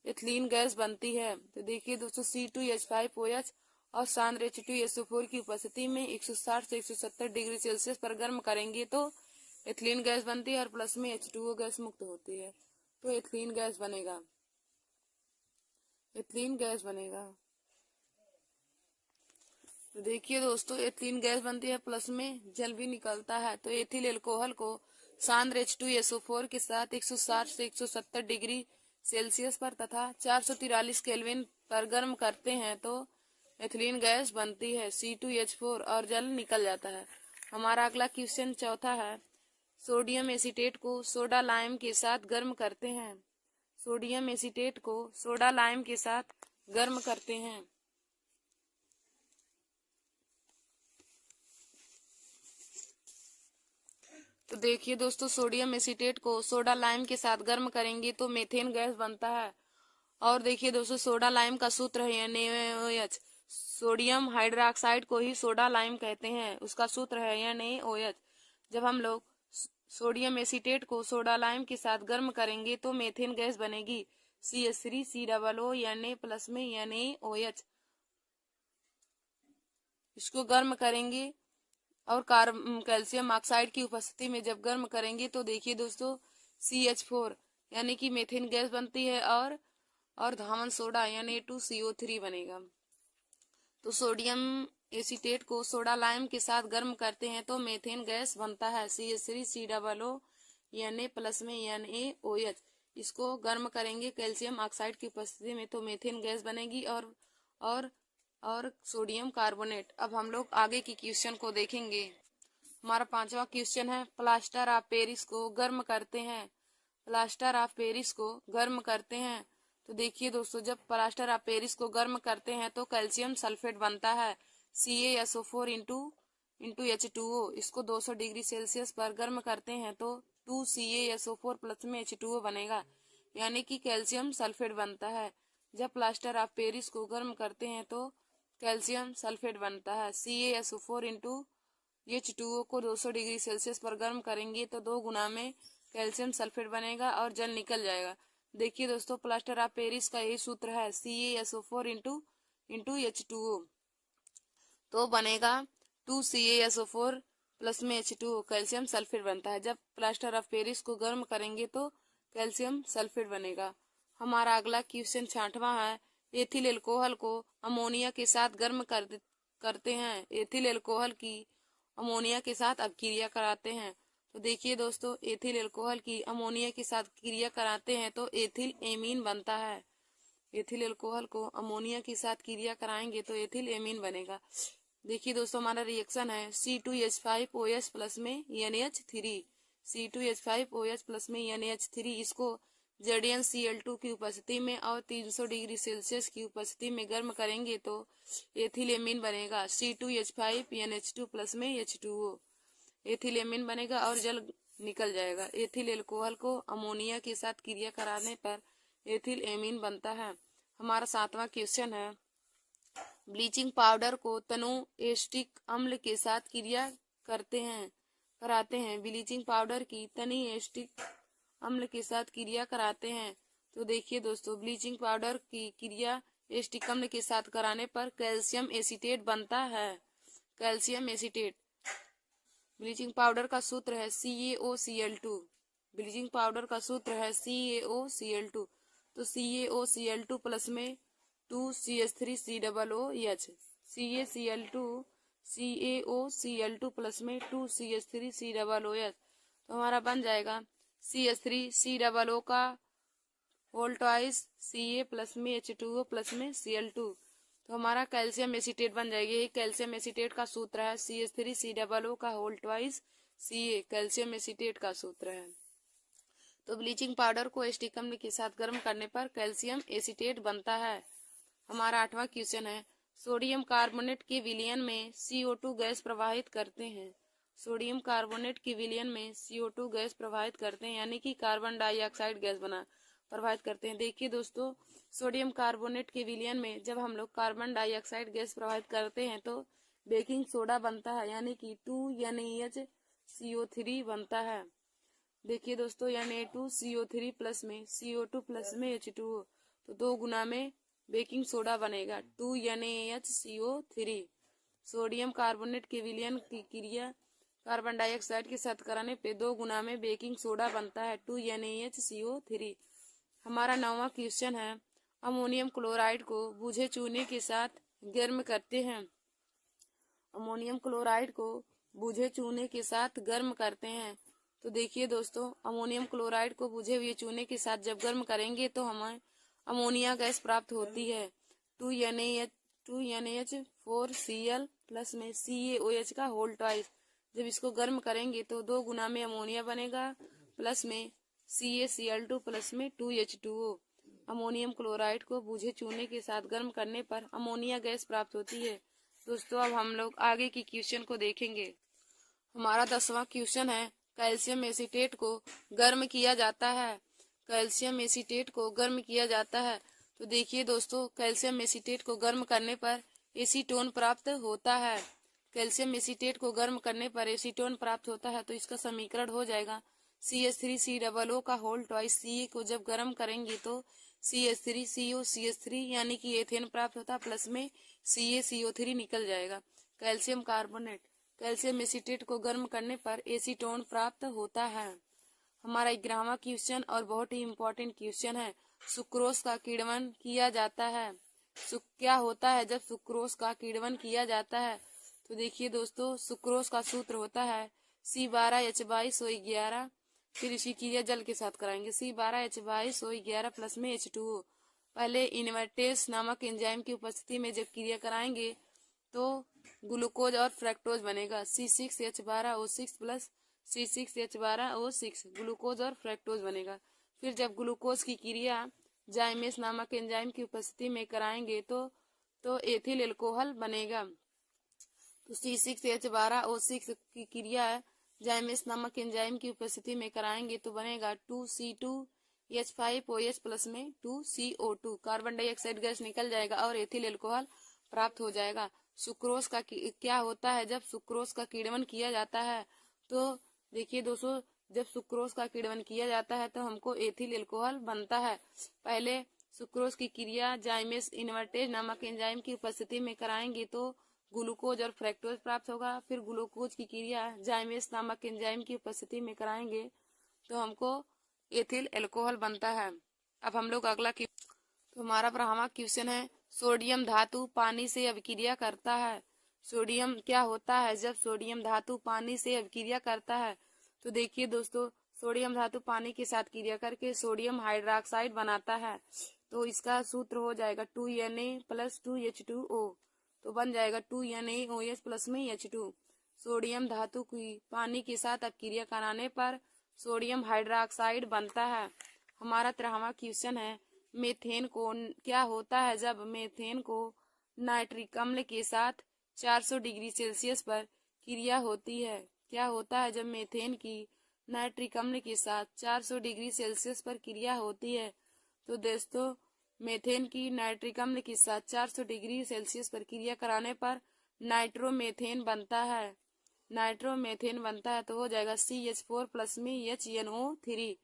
एथिलीन गैस बनती है। तो देखिए दोस्तों, C2H5OH और सांद्र H2SO4 की उपस्थिति में 160 से 170 डिग्री सेल्सियस पर गर्म करेंगे तो एथिलीन गैस बनती है और प्लस में H2O गैस मुक्त होती है, तो एथिलीन गैस बनेगा, एथिलीन गैस बनेगा। तो देखिए दोस्तों, एथिलीन गैस बनती है, प्लस में जल भी निकलता है। तो एथिल एल्कोहल को सांद्र H2SO4 के साथ 160 से 170 डिग्री सेल्सियस पर तथा 443 केल्विन पर गर्म करते हैं तो एथिलीन गैस बनती है, C2H4, और जल निकल जाता है। हमारा अगला क्वेश्चन चौथा है, सोडियम एसीटेट को सोडा लाइम के साथ गर्म करते हैं। सोडियम एसीटेट को सोडा लाइम के साथ गर्म करते हैं। तो देखिए दोस्तों, सोडियम एसीटेट को सोडा लाइम के साथ गर्म करेंगे तो मेथेन गैस बनता है। और देखिए दोस्तों, सोडा लाइम का सूत्र है NaOH। सोडियम हाइड्रोक्साइड को ही सोडा लाइम कहते हैं, उसका सूत्र है NaOH। जब हम लोग सोडियम एसीटेट को सोडा लाइम के साथ गर्म करेंगे तो मेथेन गैस बनेगी, CH3COO Na प्लस में NaOH। इसको गर्म करेंगे और कैल्शियम ऑक्साइड की उपस्थिति में जब गर्म करेंगे तो देखिए दोस्तों, CH4 यानी कि मेथेन गैस बनती है और धावन सोडा यानी H2CO3 बनेगा। तो सोडियम एसीटेट को सोडा लाइम के साथ गर्म करते हैं तो मेथेन गैस बनता है, CH3COO Na प्लस में NaOH। इसको गर्म करेंगे कैल्शियम ऑक्साइड की उपस्थिति में तो मेथेन गैस बनेगी और और सोडियम कार्बोनेट। अब हम लोग आगे की क्वेश्चन को देखेंगे। हमारा पांचवा क्वेश्चन है, प्लास्टर ऑफ पेरिस को गर्म करते हैं। प्लास्टर ऑफ पेरिस को गर्म करते हैं। तो देखिए दोस्तों, जब प्लास्टर ऑफ पेरिस को गर्म करते हैं तो कैल्शियम सल्फेट बनता है, CaSO4 इंटू H2O। इसको 200 डिग्री सेल्सियस पर गर्म करते हैं तो 2CaSO4 प्लस में H2O बनेगा, यानी कि कैल्शियम सल्फेट बनता है। जब प्लास्टर ऑफ पेरिस को गर्म करते हैं तो कैल्शियम सल्फेट बनता है, CaSO4 इंटू H2O को 200 डिग्री सेल्सियस पर गर्म करेंगे तो 2 गुना में कैल्शियम सल्फेट बनेगा और जल निकल जाएगा। देखिए दोस्तों, प्लास्टर ऑफ पेरिस का यही सूत्र है, CaSO4 इंटू H2O, तो बनेगा 2CaSO4 प्लस में H2O, कैल्शियम सल्फेट बनता है। जब प्लास्टर ऑफ पेरिस को गर्म करेंगे तो कैल्शियम सल्फेट बनेगा। हमारा अगला क्वेश्चन छठवां है, एथिल एल्कोहल को अमोनिया के साथ गर्म करते हैं। एथिल एल्कोहल की अमोनिया के साथ अब क्रिया कराते हैं। तो देखिए दोस्तों, एथिल एल्कोहल की अमोनिया के साथ क्रिया कराते हैं तो एथिल एमीन बनता है। एथिल एल्कोहल को अमोनिया के साथ क्रिया कराएंगे तो एथिल एमीन बनेगा। देखिए दोस्तों, हमारा रिएक्शन है C2H5OH प्लस में NH3, C2H5OH प्लस में NH3। इसको ZnCl2 की उपस्थिति में और 300 डिग्री सेल्सियस की उपस्थिति में गर्म करेंगे तो एथिल एमीन बनेगा, C2H5NH2 प्लस में H2O। एथिल एमीन बनेगा और जल निकल जाएगा। एथिल एल्कोहल को अमोनिया के साथ क्रिया कराने पर एथिल एमीन बनता है। हमारा सातवां क्वेश्चन है, ब्लीचिंग पाउडर को तनु एस्टिक अम्ल के साथ क्रिया करते हैं। कराते हैं। ब्लीचिंग पाउडर की तनी एसिटिक अम्ल के साथ क्रिया कराते हैं। तो देखिए दोस्तों, ब्लीचिंग पाउडर की क्रिया एसिटिक अम्ल के साथ कराने पर कैल्शियम एसीटेट बनता है। Calcium acetate. ब्लीचिंग पाउडर का सूत्र है CaOCl2। ब्लीचिंग पाउडर का सूत्र है CaOCl2। तो CaOCl2 प्लस में 2CH3COOH, CaCl2 प्लस में 2CH3COOH। तो हमारा बन जाएगा CH3COO का होल ट्वाइस Ca प्लस में H2O प्लस में Cl2। तो हमारा कैल्शियम एसीटेट बन जाएगी। ये कैल्शियम एसीटेट का सूत्र है CH3COO का whole twice Ca, calcium acetate का सूत्र है। तो ब्लीचिंग पाउडर को एसिटिक अम्ल के साथ गर्म करने पर कैल्शियम एसीटेट बनता है। हमारा 8वां क्वेश्चन है, सोडियम कार्बोनेट के विलयन में CO2 गैस प्रवाहित करते हैं। सोडियम कार्बोनेट के विलयन में CO2 गैस प्रवाहित करते हैं, यानी कि कार्बन डाइऑक्साइड गैस प्रवाहित करते हैं। देखिए दोस्तों, सोडियम कार्बोनेट के विलयन में जब हम लोग कार्बन डाइऑक्साइड गैस प्रवाहित करते हैं तो बेकिंग सोडा बनता है, यानी कि 2NaHCO3 बनता है। देखिए दोस्तों, Na2CO3 प्लस में CO2 प्लस में H2O, तो 2 गुना में बेकिंग सोडा बनेगा 2NaHCO3। सोडियम कार्बोनेट के विलयन की क्रिया कार्बन डाइऑक्साइड के साथ कराने पे 2 गुना में बेकिंग सोडा बनता है 2NaHCO3। हमारा 9वां क्वेश्चन है, अमोनियम क्लोराइड को बुझे चूने के साथ गर्म करते हैं। अमोनियम क्लोराइड को बुझे चूने के साथ गर्म करते हैं। तो देखिए दोस्तों, अमोनियम क्लोराइड को बुझे हुए चूने के साथ जब गर्म करेंगे तो हमें अमोनिया गैस प्राप्त होती है 2NH4Cl प्लस में CaOH का होल ट्वाइस। जब इसको गर्म करेंगे तो 2 गुना में अमोनिया बनेगा प्लस में CaCl2 प्लस में 2H2O। अमोनियम क्लोराइड को बुझे चूने के साथ गर्म करने पर अमोनिया गैस प्राप्त होती है। दोस्तों, अब हम लोग आगे की क्वेश्चन को देखेंगे। हमारा 10वां क्वेश्चन है, कैल्शियम एसीटेट को गर्म किया जाता है। कैल्शियम एसीटेट को गर्म किया जाता है। तो देखिए दोस्तों, कैल्शियम एसीटेट को गर्म करने पर एसीटोन प्राप्त होता है। कैल्शियम एसीटेट को गर्म करने पर एसीटोन प्राप्त होता है। तो इसका समीकरण हो जाएगा CH3COO का होल ट्वाइस। Ca को जब गर्म करेंगे तो CH3COCH3 यानी कि एथेन प्राप्त होता है, प्लस में CaCO3 निकल जाएगा। कैल्शियम कार्बोनेट, कैल्शियम एसीटेट को गर्म करने पर एसीटोन प्राप्त होता है। हमारा 11वां क्वेश्चन और बहुत ही इम्पोर्टेंट क्वेश्चन है, सुक्रोज का किण्वन किया जाता है। क्या होता है जब सुक्रोज का किण्वन किया जाता है? तो देखिए दोस्तों, सुक्रोज का सूत्र होता है C12H22O11। फिर इसी क्रिया जल के साथ कराएंगे C12H22O11 प्लस में H2O। पहले इन्वर्टेज नामक एंजाइम की उपस्थिति में जब क्रिया कराएंगे तो ग्लूकोज और फ्रक्टोज बनेगा C6H12O6 प्लस C6H12O6, ग्लूकोज और फ्रक्टोज बनेगा। फिर जब ग्लूकोज की क्रिया जाइमेस नामक एंजाइम की उपस्थिति में कराएंगे तो एथिल एल्कोहल बनेगा। तो C6H12O6 की क्रिया जाइमेस नामक एंजाइम की उपस्थिति में कराएंगे तो बनेगा 2C2H5OH प्लस में 2CO2। कार्बन डाइऑक्साइड गैस निकल जाएगा और एथिल एल्कोहल प्राप्त हो जाएगा। सुक्रोज का क्या होता है जब सुक्रोज का किण्वन किया जाता है? तो देखिए दोस्तों, जब सुक्रोज का किण्वन किया जाता है तो हमको एथिल एल्कोहल बनता है। पहले सुक्रोज की क्रिया जाइमेस इन्वर्टेज नामक एंजाइम की उपस्थिति में कराएंगे तो ग्लूकोज और फ्रक्टोज प्राप्त होगा। फिर ग्लूकोज की क्रिया जाइमेस नामक एंजाइम की उपस्थिति में कराएंगे तो हमको एथिल एल्कोहल बनता है। अब हम लोग अगला तो हमारा 12वां क्वेश्चन है, सोडियम धातु पानी से अभिक्रिया करता है। सोडियम क्या होता है जब सोडियम धातु पानी से अभिक्रिया करता है? तो देखिए दोस्तों, सोडियम धातु पानी के साथ क्रिया करके सोडियम हाइड्रोक्साइड बनाता है। तो इसका सूत्र हो जाएगा 2Na प्लस 2H2O। तो बन जाएगा 2NaOH प्लस में H2। सोडियम धातु की पानी के साथ अभिक्रिया कराने पर सोडियम हाइड्रोक्साइड बनता है। हमारा 13वां क्वेश्चन है, मेथेन को क्या होता है जब मेथेन को नाइट्रिक अम्ल के साथ 400 डिग्री सेल्सियस पर क्रिया होती है? क्या होता है जब मेथेन की नाइट्रिक अम्ल के साथ 400 डिग्री सेल्सियस पर क्रिया होती है? तो दोस्तों, मेथेन की नाइट्रिक अम्ल के साथ 400 डिग्री सेल्सियस पर क्रिया कराने पर नाइट्रोमेथेन बनता है। नाइट्रोमेथेन बनता है तो हो जाएगा CH4 प्लस में HNO3।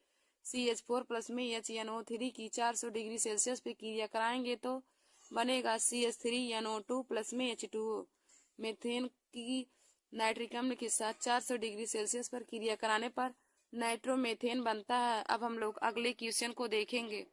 CH4 प्लस में HNO3 की 400 डिग्री सेल्सियस पे क्रिया कराएंगे तो बनेगा CH3NO2 प्लस में H2O। मेथेन की नाइट्रिक अम्ल के साथ 400 डिग्री सेल्सियस पर क्रिया कराने पर नाइट्रोमेथेन बनता है। अब हम लोग अगले क्वेश्चन को देखेंगे।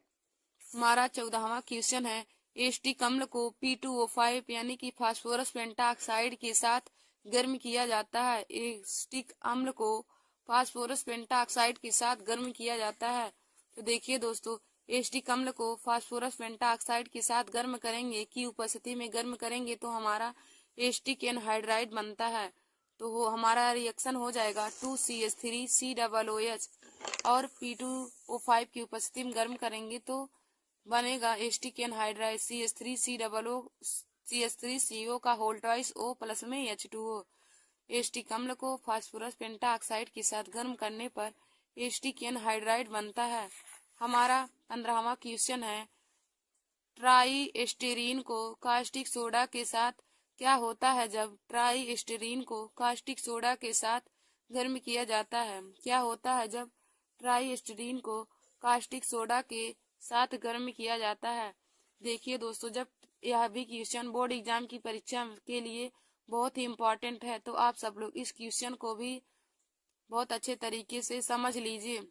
हमारा 14वां क्वेश्चन है, एस्टिक अम्ल को P2O5 यानी कि फास्फोरस पेंटाऑक्साइड के साथ गर्म किया जाता है। एस्टिक अम्ल को फास्फोरस पेंटाऑक्साइड के साथ गर्म किया जाता है। तो देखिए दोस्तों, एस्टिक अम्ल को फास्फोरस पेंटाऑक्साइड के साथ गर्म करेंगे की उपस्थिति में गर्म करेंगे तो हमारा एस्टिक एनहाइड्राइड बनता है। तो वो हमारा रिएक्शन हो जाएगा 2CH3COOH और P2O5 की उपस्थिति में गर्म करेंगे तो बनेगा एस्टिक एनहाइड्राइड CH3CO का होल ट्वाइस O प्लस में H2O। एस्टिक अम्ल को फास्फोरस पेंटाऑक्साइड के साथ गर्म करने पर एस्टिक एनहाइड्राइड बनता है। हमारा 15वां क्वेश्चन है, ट्राई एस्टेरीन को कास्टिक सोडा के साथ क्या होता है जब ट्राई एस्टेरीन को कास्टिक सोडा के साथ गर्म किया जाता है। क्या होता है जब ट्राई एस्टेरीन को कास्टिक सोडा के साथ गर्म किया जाता है। देखिए दोस्तों, जब यह भी क्वेश्चन बोर्ड एग्जाम की परीक्षा के लिए बहुत ही इम्पोर्टेंट है तो आप सब लोग इस क्वेश्चन को भी बहुत अच्छे तरीके से समझ लीजिए।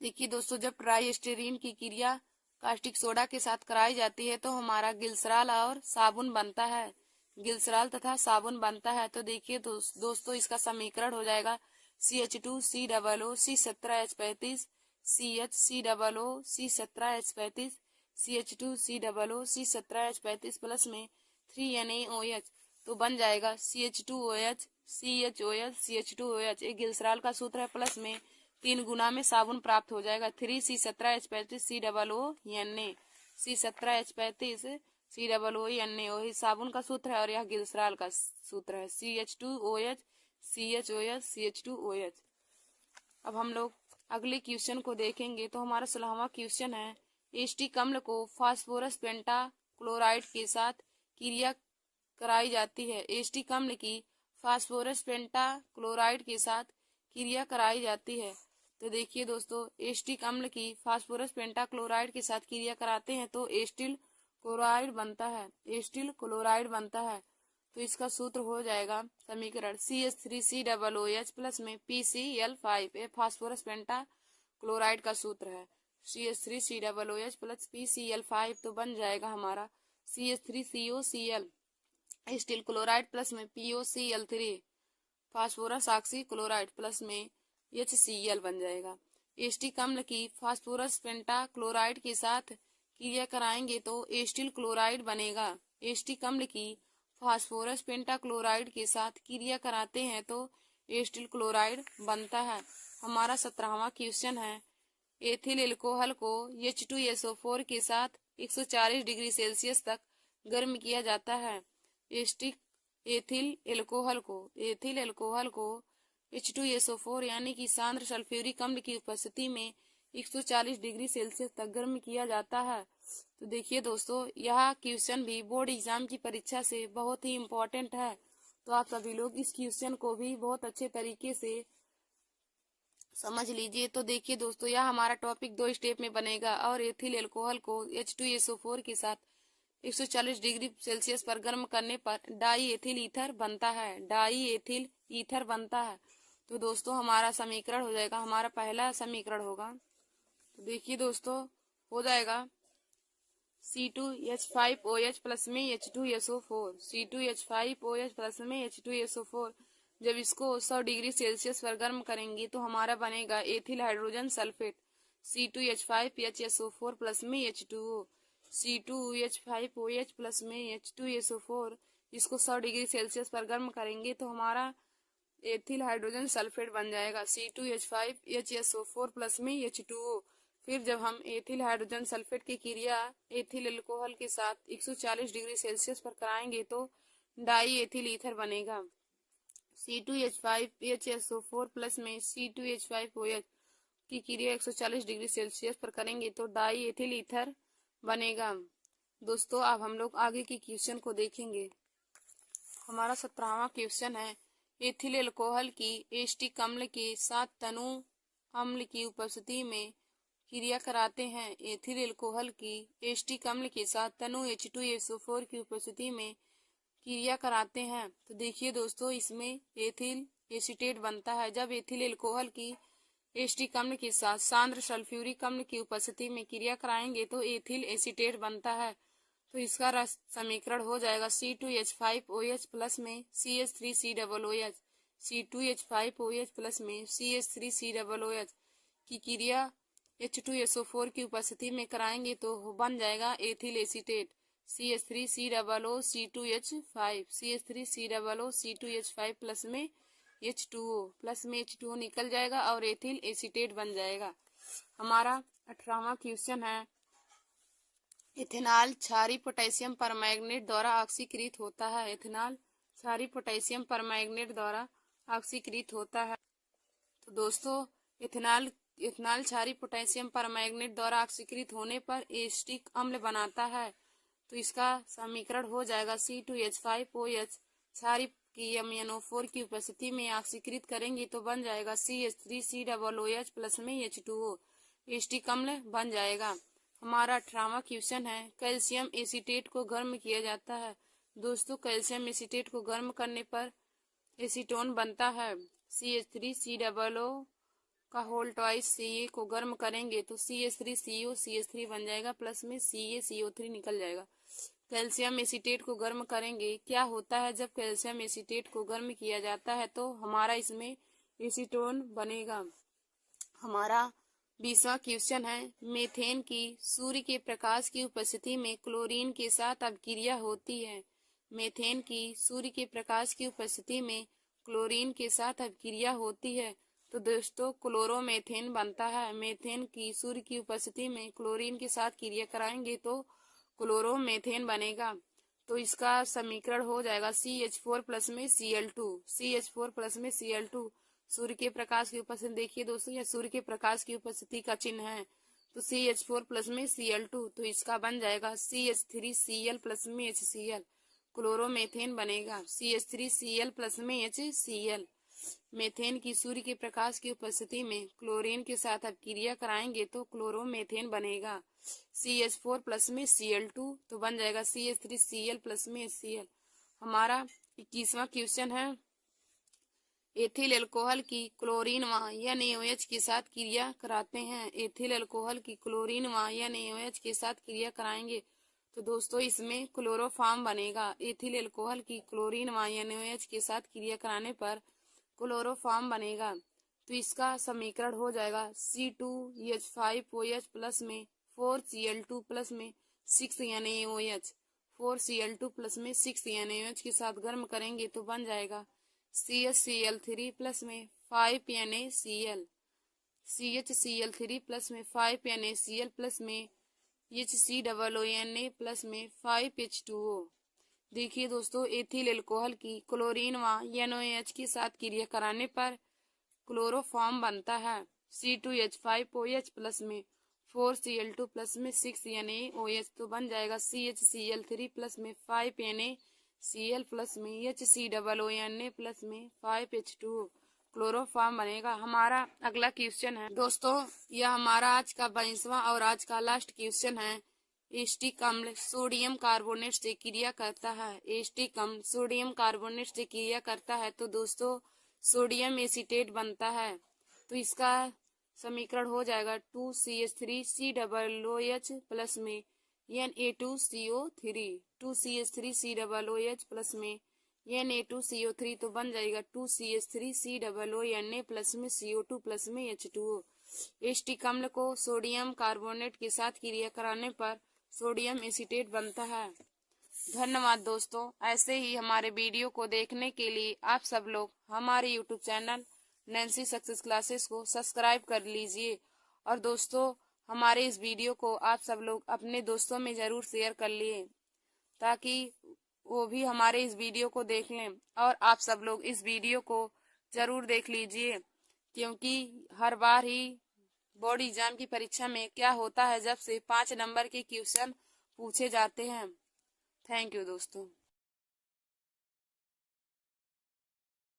देखिए दोस्तों, जब ट्राई एस्टेरीन की क्रिया कास्टिक सोडा के साथ कराई जाती है तो हमारा ग्लिसरॉल और साबुन बनता है। ग्लिसरॉल तथा साबुन बनता है। तो देखिए दोस्तों, इसका समीकरण हो जाएगा CH2COO C17H35 CHCOO C17H35 CH2COO C17H35 plus में 3NaOH तो बन जाएगा CH2OH CHOH CH2OH। एक ग्लिसरॉल का सूत्र है, प्लस में 3 गुना में साबुन प्राप्त हो जाएगा 3C17H35 COONA C17H35 COONA वही साबुन का सूत्र है और यह ग्लिसरॉल का सूत्र है CH2OH CHOH CH2OH। अब हम लोग अगले क्वेश्चन को देखेंगे। तो हमारा 16वां क्वेश्चन है, एस्टिक अम्ल को फास्फोरस पेंटाक्लोराइड के साथ क्रिया कराई जाती है। एस्टिक अम्ल की फास्फोरस पेंटाक्लोराइड के साथ क्रिया कराई जाती है। तो देखिए दोस्तों, एस्टिक अम्ल की फास्फोरस पेंटाक्लोराइड के साथ क्रिया कराते हैं तो एस्टिल क्लोराइड बनता है। एस्टिल क्लोराइड बनता है। तो इसका सूत्र हो जाएगा समीकरण CH3COOH प्लस में PCl5। ये फास्फोरस पेंटाक्लोराइड का सूत्र है CH3COOH प्लस PCl5। तो बन जाएगा हमारा CH3COCl स्टील क्लोराइड प्लस में POCl3 phosphorus oxy chloride plus में HCl बन जाएगा। एस्टिक अम्ल की फास्फोरस पेंटाक्लोराइड के साथ क्रिया कराएंगे तो एस्टिल क्लोराइड बनेगा। एस्टिक अम्ल की फास्फोरस पेंटाक्लोराइड के साथ क्रिया कराते हैं तो एस्टिल क्लोराइड बनता है। हमारा 17वां क्वेश्चन है, एथिल एल्कोहल को H2SO4 के साथ 140 डिग्री सेल्सियस तक गर्म किया जाता है। एथिल एल्कोहल को H2SO4 यानी कि सांद्र सल्फ्यूरिक अम्ल की उपस्थिति में 140 डिग्री सेल्सियस तक गर्म किया जाता है। तो देखिए दोस्तों, यह क्वेश्चन भी बोर्ड एग्जाम की परीक्षा से बहुत ही इम्पोर्टेंट है। तो आप सभी लोग इस क्वेश्चन को भी बहुत अच्छे तरीके से समझ लीजिए। तो देखिए दोस्तों, यह हमारा टॉपिक 2 स्टेप में बनेगा और एथिल एल्कोहल को H2SO4 के साथ 140 डिग्री सेल्सियस पर गर्म करने पर डाई एथिल ईथर बनता है। डाई एथिल ईथर बनता है। तो दोस्तों, हमारा समीकरण हो जाएगा, हमारा पहला समीकरण होगा। तो देखिए दोस्तों, हो जाएगा C2H5OH प्लस में H2SO4 C2H5OH प्लस में H2SO4। जब इसको 100 डिग्री सेल्सियस पर गर्म करेंगे तो हमारा बनेगा ethyl hydrogen sulphate C2H5HSO4 plus में H2O C2H5OH प्लस में H2SO4। इसको 100 डिग्री सेल्सियस पर गर्म करेंगे तो हमारा एथिल हाइड्रोजन सल्फेट बन जाएगा C2H5HSO4 प्लस में H2O। फिर जब हम एथिल हाइड्रोजन सल्फेट की क्रिया एथिल अल्कोहल के साथ 140 डिग्री सेल्सियस पर कराएंगे तो डाई एथिल ईथर बनेगा। C2H5HSO4 प्लस में C2H5OH की क्रिया 140 डिग्री सेल्सियस पर करेंगे तो डाई एथिल ईथर बनेगा। दोस्तों, अब हम लोग आगे की क्वेश्चन को देखेंगे। हमारा 17वां क्वेश्चन है, एथिल एल्कोहल की एसिटिक अम्ल के साथ तनु अम्ल की उपस्थिति में क्रिया कराते हैं। एथिल एल्कोहल की एसिटिक अम्ल के साथ तनु H2SO4 की उपस्थिति में क्रिया कराते हैं। तो देखिए दोस्तों, इसमें एथिल एसीटेट बनता है। जब एथिल एल्कोहल की एसिटिक अम्ल के साथ सांद्र सल्फ्यूरिक अम्ल की उपस्थिति में क्रिया कराएंगे तो एथिल एसीटेट बनता है। तो इसका रस समीकरण हो जाएगा C2H5OH प्लस में CH3COOH। C2H5OH प्लस में CH3COOH की क्रिया H2SO4 की उपस्थिति में कराएंगे तो बन जाएगा ethyl acetate CH3COO C2H5 CH3COO C2H5 plus में H2O निकल जाएगा और एथिल एसीटेट बन जाएगा। हमारा 18वां क्वेश्चन है, इथेनॉल क्षारीय पोटेशियम परमैंगनेट द्वारा ऑक्सीकृत होता है। इथेनॉल क्षारीय पोटेशियम परमैंगनेट द्वारा ऑक्सीकृत होता है। तो दोस्तों, इथेनॉल क्षारीय पोटेशियम परमैंगनेट द्वारा ऑक्सीकृत होने पर एसिटिक अम्ल बनाता है। तो इसका समीकरण हो जाएगा C2H5OH क्षारीय की MnO4 की उपस्थिति में ऑक्सीकृत करेंगे तो बन जाएगा CH3COOH प्लस में H2O। एसिटिक अम्ल बन जाएगा। हमारा 18वां क्वेश्चन है, कैल्शियम एसीटेट को गर्म किया जाता है। दोस्तों, कैल्शियम एसीटेट को गर्म करने पर एसीटोन बनता है। CH3COO का होल ट्वाइस Ca को गर्म करेंगे तो CH3CO CH3 बन जाएगा प्लस में CaCO3 निकल जाएगा। कैल्शियम एसीटेट को गर्म करेंगे, क्या होता है जब कैल्शियम एसीटेट को गर्म किया जाता है तो हमारा इसमें एसीटोन बनेगा। हमारा 20वां क्वेश्चन है, मीथेन की सूर्य के प्रकाश की उपस्थिति में क्लोरीन के साथ अपक्रिया होती है। मीथेन की सूर्य के प्रकाश की उपस्थिति में क्लोरीन के साथ अपक्रिया होती है। तो दोस्तों, क्लोरोमीथेन बनता है। मीथेन की सूर्य की उपस्थिति में क्लोरीन के साथ क्रिया कराएंगे तो क्लोरोमीथेन बनेगा। तो इसका समीकरण हो जाएगा CH4 प्लस में Cl2। CH4 प्लस में Cl2 सूर्य के प्रकाश की उपस्थिति, देखिए दोस्तों, यह सूर्य के प्रकाश की उपस्थिति का चिन्ह है। तो CH4 प्लस में Cl2, तो इसका बन जाएगा CH3Cl प्लस में HCl। क्लोरोमीथेन बनेगा CH3Cl प्लस में HCl। मीथेन की सूर्य के प्रकाश की उपस्थिति में क्लोरीन के साथ अपक्रिया कराएंगे तो क्लोरोमीथेन बनेगा CH4 प्लस में Cl2, तो बन जाएगा CH3Cl प्लस में HCl। हमारा 21वां क्वेश्चन है, एथिल अल्कोहल की क्लोरीन व NaOH के साथ क्रिया कराते हैं। एथिल अल्कोहल की क्लोरीन व NaOH के साथ क्रिया कराएंगे तो दोस्तों इसमें क्लोरोफॉर्म बनेगा। एथिल अल्कोहल की क्लोरीन व NaOH के साथ क्रिया कराने पर क्लोरोफॉर्म बनेगा। तो इसका समीकरण हो जाएगा C2H5OH प्लस में 4Cl2 प्लस में 6NaOH। 4Cl2 प्लस में 6NaOH के साथ गर्म करेंगे तो बन जाएगा CHCl3 प्लस में 5NaCl। CHCl3 प्लस में 5NaCl प्लस में HCOONA प्लस में 5H2O। देखिए दोस्तों, एथिल अल्कोहल की क्लोरीन व NaOH के साथ क्रिया कराने पर क्लोरोफॉर्म बनता है। C2H5OH प्लस में 4Cl2 प्लस में 6NaOH, तो बन जाएगा CHCl3 प्लस में 5NaCl प्लस में HCOONA प्लस में 5H2O। क्लोरोफॉर्म बनेगा। हमारा अगला क्वेश्चन है दोस्तों, यह हमारा आज का 22वां और आज का लास्ट क्वेश्चन है, एसिटिक अम्ल सोडियम कार्बोनेट से क्रिया करता है। एसिटिक अम्ल सोडियम कार्बोनेट से क्रिया करता है तो दोस्तों सोडियम एसीटेट बनता है। तो इसका समीकरण हो जाएगा 2CH3COOH प्लस में Na2CO3। 2CH3COOH प्लस में Na2CO3, तो बन जाएगा 2CH3COONA प्लस में CO2 प्लस में H2O। एसिटिक अम्ल को सोडियम कार्बोनेट के साथ क्रिया कराने पर सोडियम एसीटेट बनता है। धन्यवाद दोस्तों। ऐसे ही हमारे वीडियो को देखने के लिए आप सब लोग हमारे YouTube channel Nancy success classes को सब्सक्राइब कर लीजिए। और दोस्तों, हमारे इस वीडियो को आप सब लोग अपने दोस्तों में ज़रूर शेयर कर लिए ताकि वो भी हमारे इस वीडियो को देख लें। और आप सब लोग इस वीडियो को ज़रूर देख लीजिए, क्योंकि हर बार ही बोर्ड एग्जाम की परीक्षा में क्या होता है, जब से 5 नंबर के क्वेश्चन पूछे जाते हैं। थैंक यू दोस्तों।